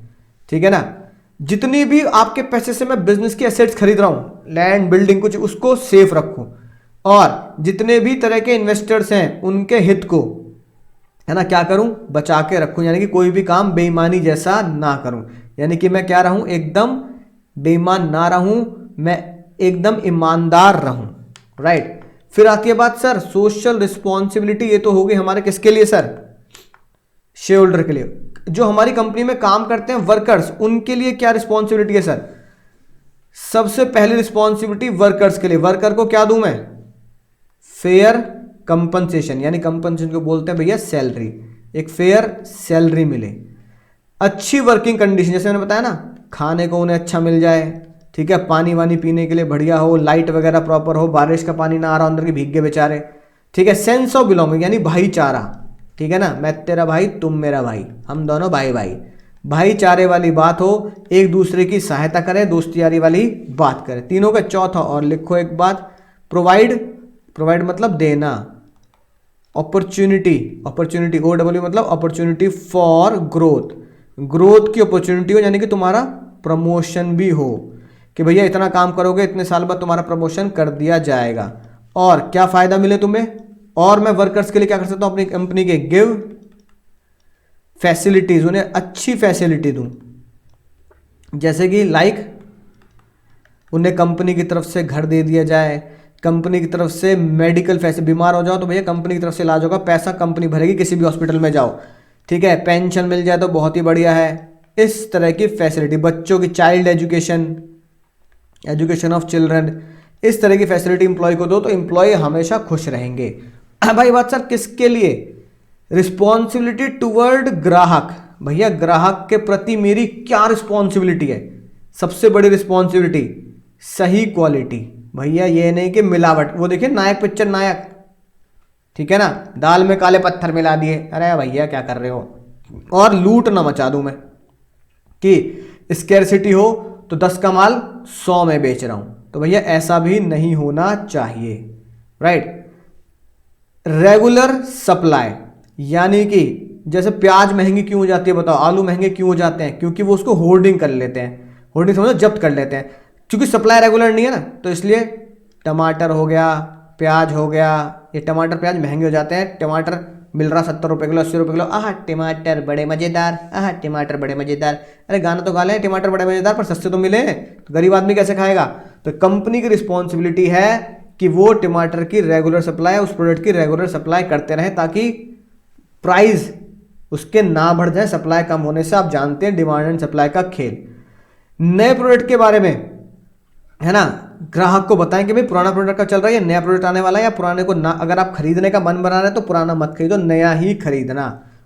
ठीक है ना। जितनी भी आपके पैसे से मैं बिजनेस की एसेट्स खरीद रहा हूं, लैंड बिल्डिंग कुछ, उसको सेफ रखूं, और जितने भी तरह के इन्वेस्टर्स हैं उनके हित को, है ना, क्या करूं, बचा के रखूं, यानी कि कोई भी काम बेईमानी जैसा ना करूं, यानी कि मैं क्या रहूं, एकदम बेईमान ना रहूं, मैं एकदम ईमानदार रहूं, राइट। फिर आती है बात सर सोशल रिस्पॉन्सिबिलिटी, ये तो हो गई हमारे किसके लिए सर, शेयर होल्डर के लिए। जो हमारी कंपनी में काम करते हैं वर्कर्स, उनके लिए क्या रिस्पॉन्सिबिलिटी है सर, सबसे पहली रिस्पॉन्सिबिलिटी वर्कर्स के लिए, वर्कर को क्या दूं मैं, फेयर कंपनसेशन, यानी कंपनसेशन को बोलते हैं भैया सैलरी, एक फेयर सैलरी मिले, अच्छी वर्किंग कंडीशन, जैसे मैंने बताया ना, खाने को उन्हें अच्छा मिल जाए, ठीक है, पानी वानी पीने के लिए बढ़िया हो, लाइट वगैरह प्रॉपर हो, बारिश का पानी ना आ रहा अंदर के भीग गए बेचारे, ठीक है, सेंस ऑफ बिलोंगिंग यानी भाईचारा, ठीक है ना, मैं तेरा भाई तुम मेरा भाई, हम दोनों भाई भाई, भाईचारे वाली बात हो, एक दूसरे की सहायता करें, दोस्ती यारी वाली बात करें, तीनों का। चौथा और लिखो एक बात, प्रोवाइड, प्रोवाइड मतलब देना, अपॉर्चुनिटी, अपॉर्चुनिटी OW मतलब अपॉर्चुनिटी फॉर ग्रोथ, ग्रोथ की अपॉर्चुनिटी हो, यानी कि तुम्हारा प्रमोशन भी हो, कि भैया इतना काम करोगे इतने साल बाद तुम्हारा प्रमोशन कर दिया जाएगा, और क्या फायदा मिले तुम्हें, और मैं वर्कर्स के लिए क्या कर सकता हूं अपनी कंपनी के, गिव फैसिलिटीज, उन्हें अच्छी फैसिलिटी दूं, जैसे कि लाइक उन्हें कंपनी की तरफ से घर दे दिया जाए, कंपनी की तरफ से मेडिकल फैसिलिटी, बीमार हो जाओ तो भैया कंपनी की तरफ से इलाज होगा, पैसा कंपनी भरेगी, किसी भी हॉस्पिटल में जाओ, ठीक है, पेंशन मिल जाए तो बहुत ही बढ़िया है, इस तरह की फैसिलिटी, बच्चों की child education, education of children, इस तरह की फैसिलिटी इंप्लॉय को दो तो इंप्लॉय हमेशा खुश रहेंगे। भाई बात सर किसके लिए, रिस्पॉन्सिबिलिटी टुवर्ड ग्राहक, भैया ग्राहक के प्रति मेरी क्या रिस्पॉन्सिबिलिटी है, सबसे बड़ी रिस्पॉन्सिबिलिटी सही क्वालिटी, भैया ये नहीं कि मिलावट, वो देखिए नायक पिक्चर नायक, ठीक है ना, दाल में काले पत्थर मिला दिए, अरे भैया क्या कर रहे हो, और लूट ना मचा दूं मैं, कि स्कैरसिटी हो तो 10 का माल 100 में बेच रहा हूं, तो भैया ऐसा भी नहीं होना चाहिए, राइट। रेगुलर सप्लाई, यानी कि जैसे प्याज महंगी क्यों हो जाती है बताओ, आलू महंगे क्यों हो जाते हैं, क्योंकि वो उसको होर्डिंग कर लेते हैं, होर्डिंग समझो जब्त कर लेते हैं, क्योंकि सप्लाई रेगुलर नहीं है ना, तो इसलिए टमाटर हो गया, प्याज हो गया, ये टमाटर प्याज महंगे हो जाते हैं, टमाटर मिल रहा 70 रुपये किलो, 80 रुपये किलो, आह टमाटर बड़े मज़ेदार, आह टमाटर बड़े मज़ेदार, अरे गाना तो गा लें टमाटर बड़े मज़ेदार, पर सस्ते तो मिले, तो गरीब आदमी कैसे खाएगा। तो कंपनी की रिस्पॉन्सिबिलिटी है कि वो टमाटर की रेगुलर सप्लाई, उस प्रोडक्ट की रेगुलर सप्लाई करते रहें, ताकि प्राइस उसके ना बढ़ जाए, सप्लाई कम होने से आप जानते हैं डिमांड एंड सप्लाई का खेल। नए प्रोडक्ट के बारे में, है ना, ग्राहक को बताएं कि भाई पुराना प्रोडक्ट का चल रहा है या नया प्रोडक्ट आने वाला है, या पुराने को ना, अगर आप खरीदने का मन बना रहे हैं तो पुराना मत खरीदो, नया ही खरीदना।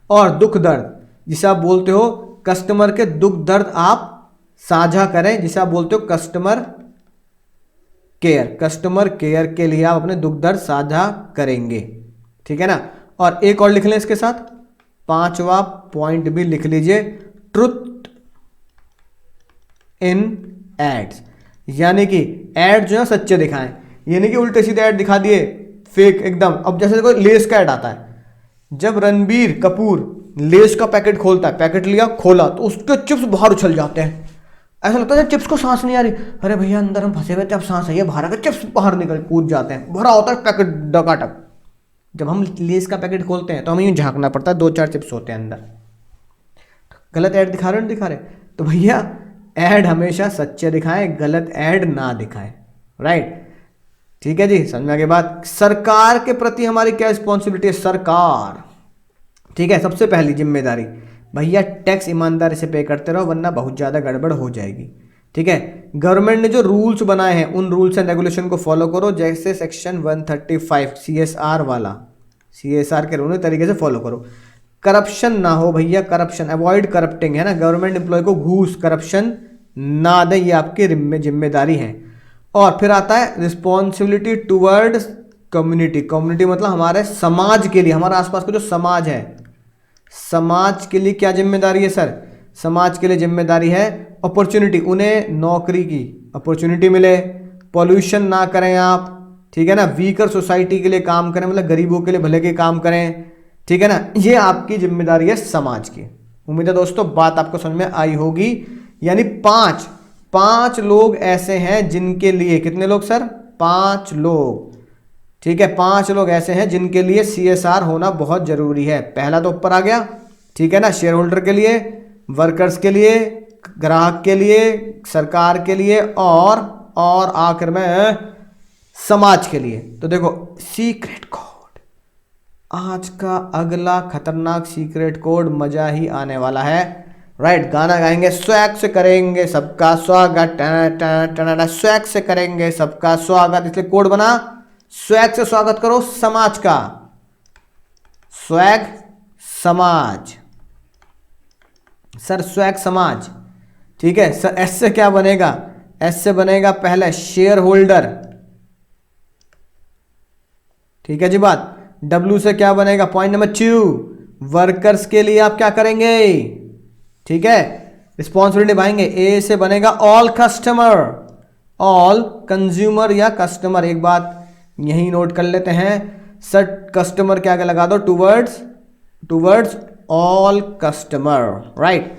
और दुख दर्द, जिसे आप बोलते हो कस्टमर के दुख दर्द आप साझा करें, जिसे आप बोलते हो कस्टमर केयर, कस्टमर केयर के लिए आप अपने दुख दर्द साझा करेंगे, ठीक है ना। और एक और लिख लें इसके साथ, 5वां पॉइंट भी लिख लीजिए, ट्रुथ इन एड्स, यानी कि ऐड जो है सच्चे दिखाएं, यानी कि उल्टे सीधे ऐड दिखा दिए, फेक एकदम। अब जैसे देखो लेस का ऐड आता है, जब रणबीर कपूर लेस का पैकेट खोलता है, पैकेट लिया खोला तो उसके चिप्स बाहर उछल जाते हैं, ऐसा लगता है चिप्स को सांस नहीं आ रही, अरे भैया अंदर हम फंसे हुए थे, अब सांस आई है बाहर आकर, चिप्स बाहर निकल कूद जाते हैं, भरा होता है पैकेट डकाटक। जब हम लेस का पैकेट खोलते हैं तो हमें यूं झांकना पड़ता है, 2-4 चिप्स होते हैं अंदर, गलत ऐड दिखा रहे हैं, दिखा रहे, तो भैया ऐड हमेशा सच्चे दिखाएं, गलत ऐड ना दिखाएं, राइट, ठीक है जी, समझ में आ गई बात। सरकार के प्रति हमारी क्या रिस्पॉन्सिबिलिटी है, सरकार, ठीक है, सबसे पहली जिम्मेदारी भैया टैक्स ईमानदारी से पे करते रहो, वरना बहुत ज़्यादा गड़बड़ हो जाएगी, ठीक है। गवर्नमेंट ने जो रूल्स बनाए हैं उन रूल्स एंड रेगुलेशन को फॉलो करो, जैसे सेक्शन 135 CSR वाला, CSR के रूल तरीके से फॉलो करो। करप्शन ना हो भैया, करप्शन अवॉइड करप्टिंग, है ना, गवर्नमेंट एम्प्लॉय को घूस करप्शन ना दे, ये आपकी जिम्मेदारी है। और फिर आता है रिस्पॉन्सिबिलिटी टूवर्ड्स कम्युनिटी। कम्युनिटी मतलब हमारे समाज के लिए, हमारे आसपास का जो समाज है, समाज के लिए क्या जिम्मेदारी है सर? समाज के लिए जिम्मेदारी है अपॉर्चुनिटी, उन्हें नौकरी की अपॉर्चुनिटी मिले, पॉल्यूशन ना करें आप, ठीक है ना, वीकर सोसाइटी के लिए काम करें, मतलब गरीबों के लिए भले के काम करें, ठीक है ना, ये आपकी जिम्मेदारी है समाज की। उम्मीद है दोस्तों बात आपको समझ में आई होगी। यानी पांच लोग ऐसे हैं जिनके लिए, कितने लोग सर? 5 लोग, ठीक है, 5 लोग ऐसे हैं जिनके लिए CSR होना बहुत जरूरी है। पहला तो ऊपर आ गया, ठीक है ना, शेयर होल्डर के लिए, वर्कर्स के लिए, ग्राहक के लिए, सरकार के लिए, और आखिर में समाज के लिए। तो देखो सीक्रेट कोड, आज का अगला खतरनाक सीक्रेट कोड, मजा ही आने वाला है। राइट, गाना गाएंगे, स्वैग से करेंगे सबका स्वागत, स्वैग से करेंगे सबका स्वागत, इसलिए कोड बना, स्वैग से स्वागत करो समाज का, स्वैग समाज। सर स्वैग समाज, ठीक है सर। एस से क्या बनेगा? एस से बनेगा पहले शेयर होल्डर, ठीक है जी बात। डब्ल्यू से क्या बनेगा? पॉइंट नंबर 2, वर्कर्स के लिए आप क्या करेंगे, ठीक है, रिस्पॉन्सिबिलिटी निभाएंगे। ए से बनेगा ऑल कस्टमर, ऑल कंज्यूमर या कस्टमर। एक बात यही नोट कर लेते हैं सर, कस्टमर के आगे लगा दो टूवर्ड्स ऑल कस्टमर, राइट।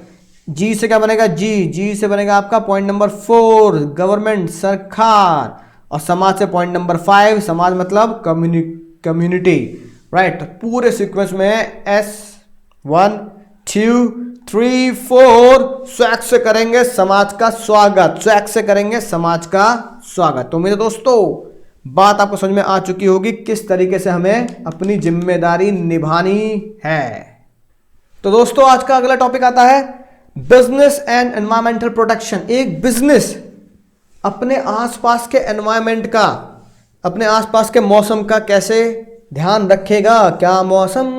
जी से क्या बनेगा? जी से बनेगा आपका पॉइंट नंबर 4, गवर्नमेंट, सरकार। और समाज से पॉइंट नंबर 5, समाज मतलब कम्युनिटी, राइट। पूरे सीक्वेंस में S1 2 3 4, स्वैग से करेंगे समाज का स्वागत, स्वैग से करेंगे समाज का स्वागत। तो मेरे दोस्तों बात आपको समझ में आ चुकी होगी किस तरीके से हमें अपनी जिम्मेदारी निभानी है। तो दोस्तों आज का अगला टॉपिक आता है बिजनेस एंड एनवायरमेंटल प्रोटेक्शन। एक बिजनेस अपने आसपास के एनवायरमेंट का, अपने आसपास के मौसम का कैसे ध्यान रखेगा। क्या मौसम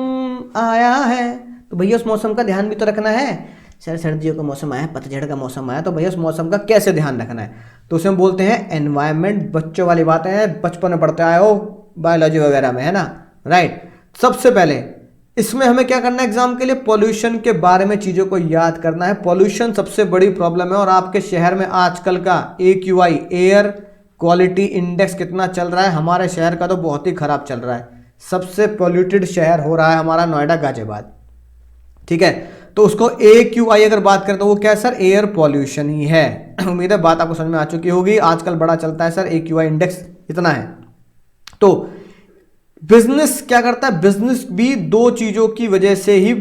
आया है तो भैया उस मौसम का ध्यान भी तो रखना है। सर सर्दियों का मौसम आया, पतझड़ का मौसम आया, तो भैया उस मौसम का कैसे ध्यान रखना है, तो उसे हम बोलते हैं एनवायरनमेंट। बच्चों वाली बातें हैं, बचपन में पढ़ते आए हो बायोलॉजी वगैरह में, है ना, राइट। सबसे पहले इसमें हमें क्या करना है, एग्जाम के लिए पॉल्यूशन के बारे में चीज़ों को याद करना है। पॉल्यूशन सबसे बड़ी प्रॉब्लम है और आपके शहर में आजकल का AQI, एयर क्वालिटी इंडेक्स कितना चल रहा है, हमारे शहर का तो बहुत ही खराब चल रहा है। सबसे पॉल्यूटेड शहर हो रहा है हमारा नोएडा गाजियाबाद, ठीक है। तो उसको AQI अगर बात करें तो वो क्या है सर? एयर पॉल्यूशन ही है। उम्मीद है बात आपको समझ में आ चुकी होगी। आजकल बड़ा चलता है सर, AQI इंडेक्स इतना है। तो बिजनेस क्या करता है? बिजनेस भी 2 चीजों की वजह से ही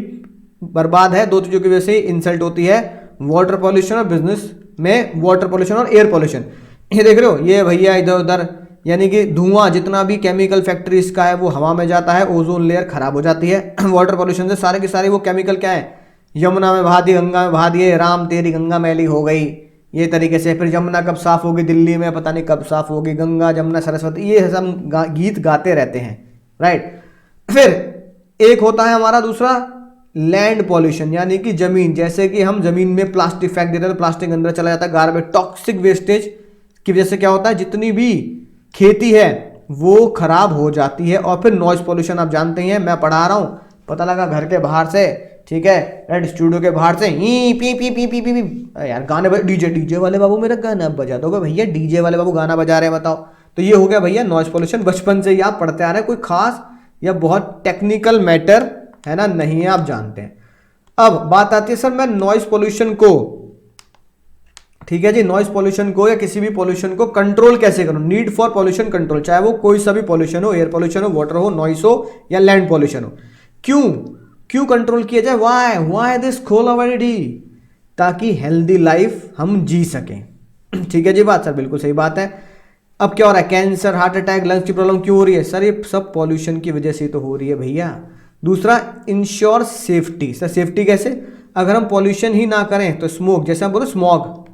बर्बाद है, 2 चीजों की वजह से ही इंसल्ट होती है, वाटर पॉल्यूशन और बिजनेस में वाटर पॉल्यूशन और एयर पॉल्यूशन। ये देख रहे हो, ये भैया इधर उधर, यानी कि धुआं जितना भी केमिकल फैक्ट्रीज का है वो हवा में जाता है, ओजोन लेयर खराब हो जाती है। वाटर पॉल्यूशन से सारे के सारे वो केमिकल क्या है, यमुना में बहा दिए, गंगा में बहा दिए, राम तेरी गंगा मैली हो गई, ये तरीके से। फिर यमुना कब साफ होगी, दिल्ली में पता नहीं कब साफ होगी, गंगा जमुना सरस्वती, ये सब गीत गाते रहते हैं, राइट। फिर एक होता है हमारा दूसरा लैंड पॉल्यूशन, यानी कि जमीन, जैसे कि हम जमीन में प्लास्टिक फेंक देते हैं तो प्लास्टिक अंदर चला जाता है, गार्बेज, टॉक्सिक वेस्टेज की वजह से क्या होता है, जितनी भी खेती है वो खराब हो जाती है। और फिर नॉइज पॉल्यूशन आप जानते ही हैं, मैं पढ़ा रहा हूँ, पता लगा घर के बाहर से, ठीक है, रेड स्टूडियो के बाहर से ही पी पी पी पी पी पी यार गाने, डीजे वाले बाबू मेरा गाना बजा दोगे भैया, डीजे वाले बाबू गाना बजा रहे हैं बताओ। तो ये हो गया भैया नॉइज पॉल्यूशन, बचपन से ही आप पढ़ते आ रहे हैं, कोई खास या बहुत टेक्निकल मैटर है ना, नहीं है, आप जानते हैं। अब बात आती है सर मैं नॉइज पॉल्यूशन को, ठीक है जी, नॉइज पॉल्यूशन को या किसी भी पॉल्यूशन को कंट्रोल कैसे करूं, नीड फॉर पॉल्यूशन कंट्रोल, चाहे वो कोई सा भी पॉल्यूशन हो, एयर पॉल्यूशन हो, वाटर हो, नॉइस हो या लैंड पॉल्यूशन हो। क्यों कंट्रोल किया जाए, व्हाई दिस खोलावाड़ी, ताकि हेल्दी लाइफ हम जी सकें। ठीक है जी बात सर, बिल्कुल सही बात है। अब क्या हो रहा है, कैंसर, हार्ट अटैक, लंग्स की प्रॉब्लम क्यों हो रही है सर? ये सब पॉल्यूशन की वजह से तो हो रही है भैया। दूसरा इंश्योर सेफ्टी, सर सेफ्टी कैसे? अगर हम पॉल्यूशन ही ना करें तो स्मोक, जैसे हम बोले स्मॉग,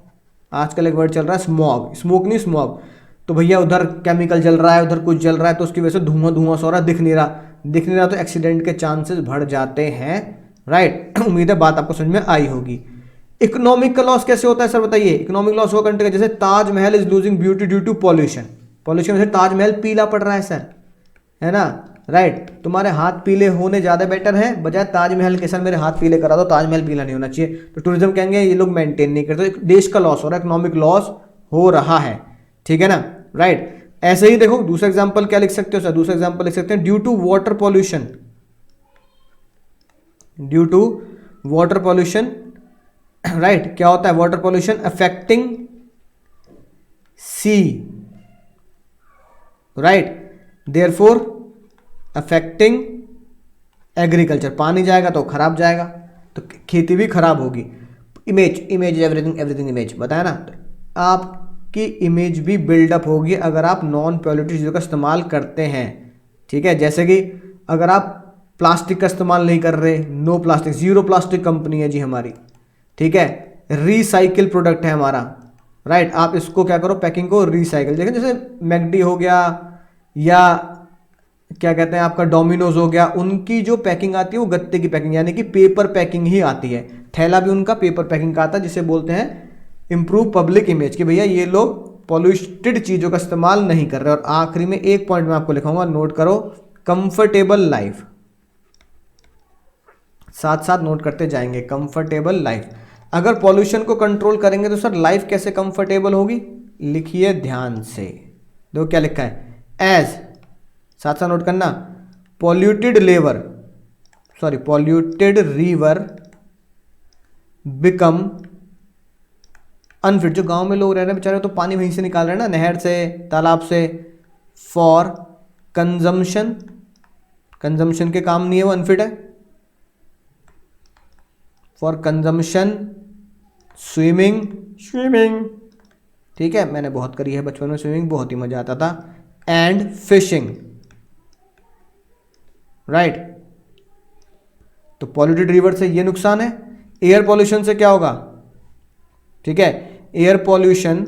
आजकल एक वर्ड चल रहा है स्मॉग, स्मोक नहीं स्मॉग, तो भैया उधर केमिकल जल रहा है, उधर कुछ जल रहा है, तो उसकी वजह से धुआं सा हो रहा है, दिख नहीं रहा, तो एक्सीडेंट के चांसेस बढ़ जाते हैं, राइट। उम्मीद है बात आपको समझ में आई होगी। इकोनॉमिक लॉस कैसे होता है सर बताइए? इकोनॉमिक लॉस वो कंट्री का, जैसे Taj Mahal is losing beauty due to pollution. Pollution से ताजमहल पीला पड़ रहा है सर, है ना, राइट। तुम्हारे हाथ पीले होने ज़्यादा बेटर है बजाय ताजमहल के। सर मेरे हाथ पीले करा दो, ताजमहल पीला नहीं होना चाहिए। तो टूरिज्म कहेंगे ये लोग मेंटेन नहीं करते, तो देश का लॉस हो रहा है, इकोनॉमिक लॉस हो रहा है, ठीक है ना, राइट। ऐसे ही देखो दूसरा एग्जांपल क्या लिख सकते हो सर? दूसरा एग्जांपल लिख सकते हैं due to water pollution. Due to water pollution, right, क्या होता है? Water pollution affecting sea, right, therefore affecting agriculture. पानी जाएगा तो खराब जाएगा, तो खेती भी खराब होगी। Image, image everything, everything image, बताया ना। तो आपकी इमेज भी बिल्डअप होगी अगर आप नॉन पॉल्यूटिव चीज़ों का इस्तेमाल करते हैं, ठीक है। जैसे कि अगर आप प्लास्टिक का इस्तेमाल नहीं कर रहे, no plastic, zero plastic company है जी हमारी, ठीक है, रिसाइकिल प्रोडक्ट है हमारा, राइट। आप इसको क्या करो, पैकिंग को रिसाइकिल, देखें जैसे मैकडी हो गया या क्या कहते हैं आपका डोमिनोज हो गया, उनकी जो पैकिंग आती है वो गत्ते की पैकिंग यानी कि पेपर पैकिंग ही आती है। थैला भी उनका पेपर पैकिंग का आता है, जिसे बोलते हैं इंप्रूव पब्लिक इमेज, कि भैया ये लोग पॉल्यूटेड चीज़ों का इस्तेमाल नहीं कर रहे। और आखिरी में एक पॉइंट मैं आपको लिखाऊंगा, नोट करो, कंफर्टेबल लाइफ, साथ साथ नोट करते जाएंगे, कंफर्टेबल लाइफ। अगर पॉल्यूशन को कंट्रोल करेंगे तो सर लाइफ कैसे कंफर्टेबल होगी? लिखिए ध्यान से, देखो क्या लिखा है, एज, साथ साथ नोट करना, पॉल्यूटेड रिवर बिकम अनफिट। जो गांव में लोग रह रहे हैं बेचारे तो पानी वहीं से निकाल रहे हैं ना, नहर से, तालाब से, फॉर कंजम्पशन, कंजम्पशन के काम नहीं है वो, अनफिट है। फॉर कंजम्पशन, स्विमिंग, ठीक है, मैंने बहुत करी है बचपन में स्विमिंग, बहुत ही मजा आता था, एंड फिशिंग, राइट। तो पॉल्यूटेड रिवर से ये नुकसान है। एयर पॉल्यूशन से क्या होगा? ठीक है, एयर पॉल्यूशन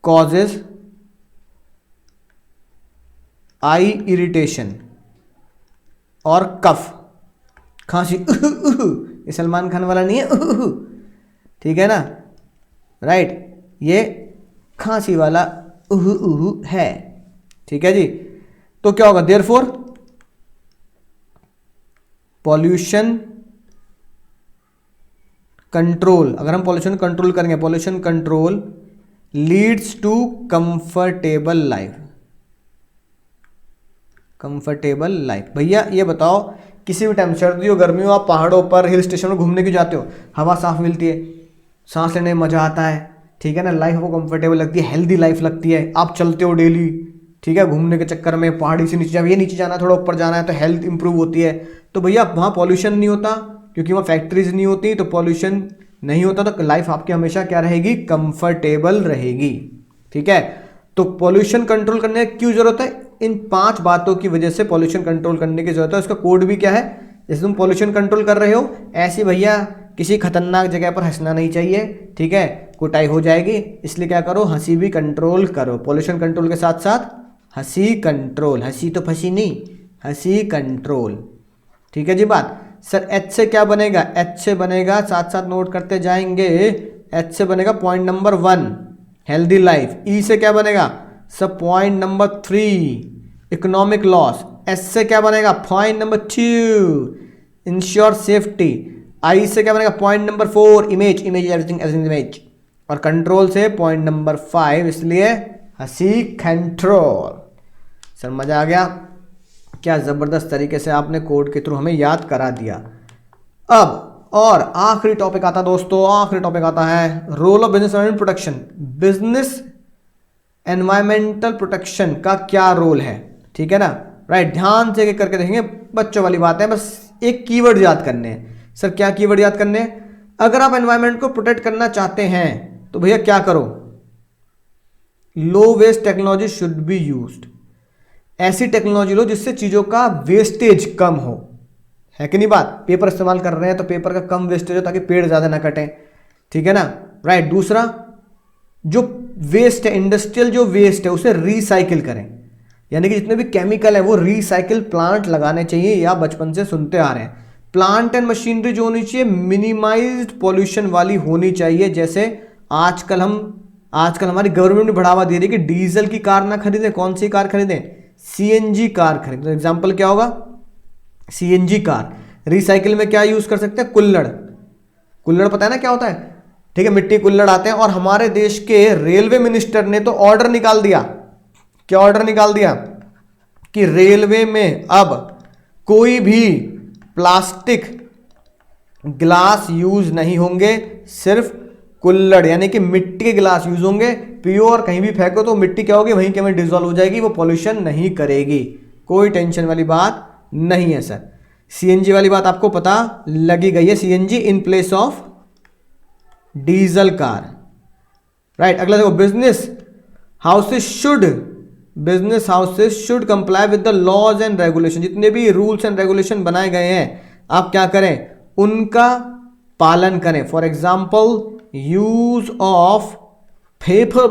कॉजेज आई इरिटेशन और कफ, खांसी, ये सलमान खान वाला नहीं है, ठीक है ना, राइट, ये खांसी वाला है, ठीक है जी। तो क्या होगा? देयरफॉर पॉल्यूशन कंट्रोल, अगर हम पॉल्यूशन कंट्रोल करेंगे, pollution control leads to comfortable life, comfortable life. भैया ये बताओ, किसी भी टाइम सर्दी हो गर्मी हो, आप पहाड़ों पर हिल स्टेशन में घूमने क्यों जाते हो? हवा साफ मिलती है, सांस लेने में मजा आता है, ठीक है ना, लाइफ आपको कंफर्टेबल लगती है, हेल्दी लाइफ लगती है, आप चलते हो डेली, ठीक है, घूमने के चक्कर में पहाड़ी से नीचे जा, ये नीचे जाना है थोड़ा ऊपर जाना है तो हेल्थ इंप्रूव होती है। तो भैया वहाँ पॉल्यूशन नहीं होता क्योंकि वहाँ फैक्ट्रीज नहीं होती, तो पॉल्यूशन नहीं होता तो लाइफ आपकी हमेशा क्या रहेगी? कंफर्टेबल रहेगी, ठीक है। तो पॉल्यूशन कंट्रोल करने की क्यों जरूरत है? इन 5 बातों की वजह से पॉल्यूशन कंट्रोल करने की जरूरत है। उसका कोड भी क्या है? जैसे तुम पॉल्यूशन कंट्रोल कर रहे हो ऐसे भैया किसी खतरनाक जगह पर हंसना नहीं चाहिए, ठीक है, कुटाई हो जाएगी, इसलिए क्या करो, हंसी भी कंट्रोल करो। पॉल्यूशन कंट्रोल के साथ साथ हंसी कंट्रोल, हंसी तो फंसी नहीं, हंसी कंट्रोल, ठीक है जी बात। सर एच से क्या बनेगा? एच से बनेगा, साथ साथ नोट करते जाएंगे, एच से बनेगा point number 1 healthy life. E से क्या बनेगा? सब point number 3 economic loss. S से क्या बनेगा? Point number 2 ensure safety. I से क्या बनेगा? Point number 4 image, image everything, everything image. और कंट्रोल से पॉइंट नंबर 5, इसलिए हंसी कंट्रोल। सर मजा आ गया, क्या ज़बरदस्त तरीके से आपने कोड के थ्रू हमें याद करा दिया। अब और आखिरी टॉपिक आता है दोस्तों, आखिरी टॉपिक आता है role of business environment protection. Business environmental protection का क्या रोल है, ठीक है ना, राइट। ध्यान से करके देखेंगे, बच्चों वाली बात है, बस एक कीवर्ड याद करने हैं। सर क्या कीवर्ड याद करने हैं? अगर आप एनवायरमेंट को प्रोटेक्ट करना चाहते हैं तो भैया क्या करो, low waste technology should be used. ऐसी टेक्नोलॉजी लो जिससे चीज़ों का वेस्टेज कम हो, है कि नहीं बात। पेपर इस्तेमाल कर रहे हैं तो पेपर का कम वेस्टेज हो ताकि पेड़ ज़्यादा ना कटें, ठीक है ना, राइट। दूसरा, जो वेस्ट है, इंडस्ट्रियल जो वेस्ट है उसे रिसाइकिल करें, यानी कि जितने भी केमिकल है वो रिसाइकिल प्लांट लगाने चाहिए, या बचपन से सुनते आ रहे हैं। प्लांट एंड मशीनरी जो होनी चाहिए मिनिमाइज्ड पॉल्यूशन वाली होनी चाहिए। जैसे आजकल हमारी गवर्नमेंट ने बढ़ावा दे रही है कि डीजल की कार ना खरीदें, कौन सी कार खरीदें, सीएनजी कार खरीदें। तो एग्जांपल क्या होगा, सीएनजी कार। रिसाइकिल में क्या यूज कर सकते हैं, कुल्हड़। कुल्हड़ पता है ना क्या होता है, ठीक है, मिट्टी कुल्हड़ आते हैं। और हमारे देश के रेलवे मिनिस्टर ने तो ऑर्डर निकाल दिया, क्या ऑर्डर निकाल दिया कि रेलवे में अब कोई भी प्लास्टिक ग्लास यूज नहीं होंगे, सिर्फ कुल्हड़ यानी कि मिट्टी के गिलास यूज होंगे। पियो और कहीं भी फेंको तो मिट्टी क्या होगी, वहीं के वहीं डिजोल्व हो जाएगी, वो पॉल्यूशन नहीं करेगी। कोई टेंशन वाली बात नहीं है सर। सीएनजी वाली बात आपको पता लगी गई है, CNG in place of diesel car, right. अगला देखो, business houses should comply with the laws and regulation. जितने भी रूल्स एंड रेगुलेशन बनाए गए हैं आप क्या करें, उनका पालन करें। For example use of paper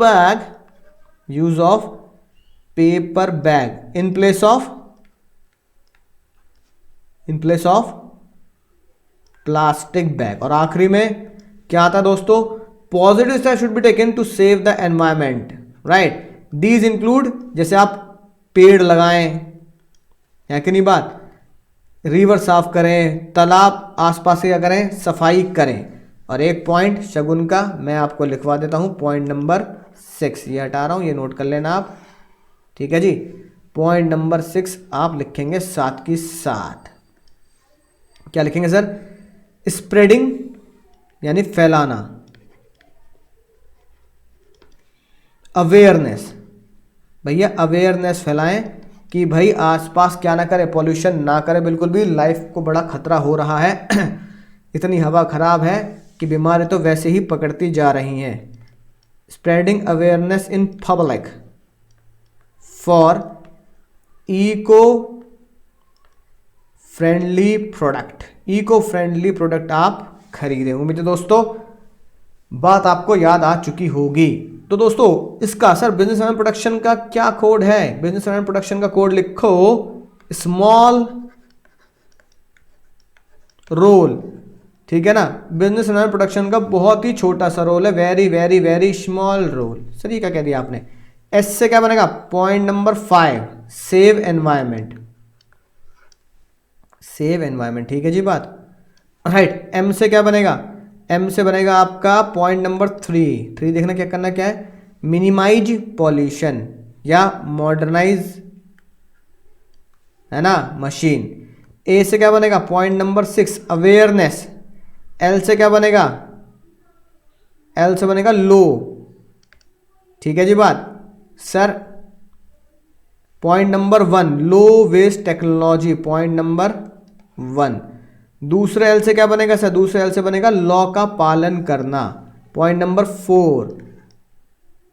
bag in place of plastic bag. और आखिरी में क्या आता है दोस्तों, positive step should be taken to save the environment, right. These include, जैसे आप पेड़ लगाएं, है कि नहीं बात, रिवर साफ करें, तालाब आसपास से क्या करें, सफाई करें। और एक पॉइंट शगुन का मैं आपको लिखवा देता हूं, पॉइंट नंबर 6, ये हटा रहा हूं, ये नोट कर लेना आप, ठीक है जी। पॉइंट नंबर 6 आप लिखेंगे साथ की साथ, क्या लिखेंगे सर, स्प्रेडिंग यानी फैलाना, अवेयरनेस, भैया अवेयरनेस फैलाएं कि भाई आसपास क्या ना करे, पॉल्यूशन ना करे बिल्कुल भी, लाइफ को बड़ा खतरा हो रहा है। इतनी हवा खराब है कि बीमारी तो वैसे ही पकड़ती जा रही हैं। Spreading awareness in public for eco friendly product आप खरीदें। उम्मीद है दोस्तों बात आपको याद आ चुकी होगी। तो दोस्तों इसका सर बिजनेस एनवायरनमेंट प्रोटेक्शन का क्या कोड है, बिजनेस एनवायरनमेंट प्रोटेक्शन का कोड लिखो स्मॉल रोल, ठीक है ना। बिजनेस एनवायरनमेंट प्रोटेक्शन का बहुत ही छोटा सा रोल है, very very very small role. Sir ये क्या कह दिया आपने, एस से क्या बनेगा, पॉइंट नंबर 5 सेव एनवायरनमेंट, ठीक है जी बात, राइट। एम से क्या बनेगा, एम से बनेगा आपका पॉइंट नंबर 3 देखना क्या करना, क्या है, मिनिमाइज पॉल्यूशन या मॉडर्नाइज, है ना, मशीन। ए से क्या बनेगा, पॉइंट नंबर 6 अवेयरनेस। एल से क्या बनेगा, एल से बनेगा लो, ठीक है जी बात। सर पॉइंट नंबर 1 लो वेस्ट टेक्नोलॉजी, पॉइंट नंबर 1। दूसरे एल से क्या बनेगा सर, दूसरे एल से बनेगा लॉ का पालन करना, पॉइंट नंबर 4,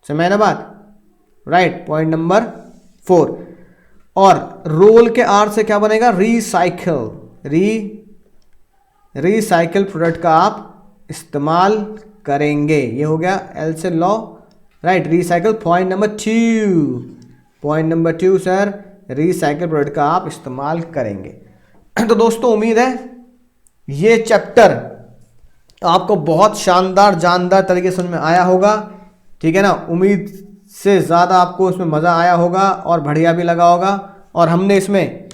समझ ना बात, राइट, पॉइंट नंबर 4। और रोल के आर से क्या बनेगा, रिसाइकल प्रोडक्ट का आप इस्तेमाल करेंगे। ये हो गया एल से law, right. Recycle point number 2 sir, recycle product का आप इस्तेमाल करेंगे। तो दोस्तों उम्मीद है ये चैप्टर आपको बहुत शानदार जानदार तरीके से समझ में आया होगा, ठीक है ना। उम्मीद से ज़्यादा आपको इसमें मज़ा आया होगा और बढ़िया भी लगा होगा। और हमने इसमें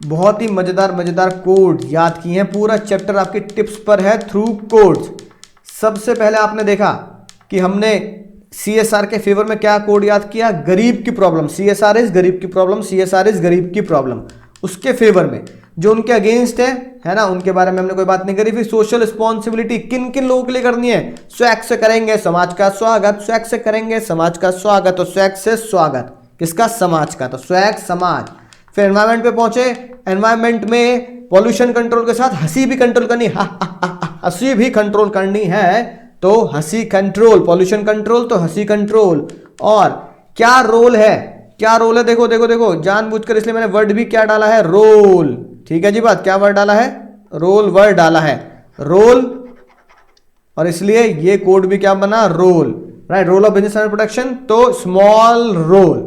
बहुत ही मज़ेदार कोड याद किए हैं। पूरा चैप्टर आपकी टिप्स पर है थ्रू कोड्स। सबसे पहले आपने देखा कि हमने CSR के फेवर में क्या कोड याद किया, गरीब की प्रॉब्लम, CSR इज गरीब की प्रॉब्लम, उसके फेवर में। जो उनके अगेंस्ट है ना, उनके बारे में हमने कोई बात नहीं करी। फिर सोशल रिस्पॉन्सिबिलिटी किन किन लोगों के लिए करनी है, स्वैग से करेंगे समाज का स्वागत, स्वैग से करेंगे समाज का स्वागत, तो स्वैग से स्वागत किसका, समाज का, तो स्वैग समाज। फिर एनवायरमेंट पे पहुंचे, एनवायरमेंट में पॉल्यूशन कंट्रोल के साथ हंसी भी कंट्रोल करनी, हंसी भी कंट्रोल करनी है, तो हंसी कंट्रोल, पॉल्यूशन कंट्रोल तो हंसी कंट्रोल। और क्या रोल है, देखो जानबूझकर इसलिए मैंने वर्ड भी क्या डाला है, रोल, ठीक है जी बात। क्या वर्ड डाला है, रोल वर्ड डाला है, रोल, और इसलिए ये कोड भी क्या बना, role, right. Role of business environment protection, तो स्मॉल रोल।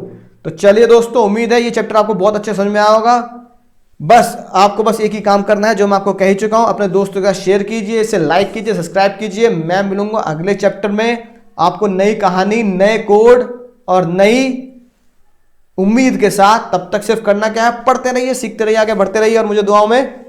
तो चलिए दोस्तों उम्मीद है ये चैप्टर आपको बहुत अच्छे समझ में आया होगा। बस आपको बस एक ही काम करना है जो मैं आपको कह ही चुका हूं, अपने दोस्तों का शेयर कीजिए, इसे लाइक कीजिए, सब्सक्राइब कीजिए। मैं मिलूंगा अगले चैप्टर में आपको नई कहानी, नए कोड और नई उम्मीद के साथ। तब तक सिर्फ करना क्या है, पढ़ते रहिए, सीखते रहिए, आगे बढ़ते रहिए और मुझे दुआओं में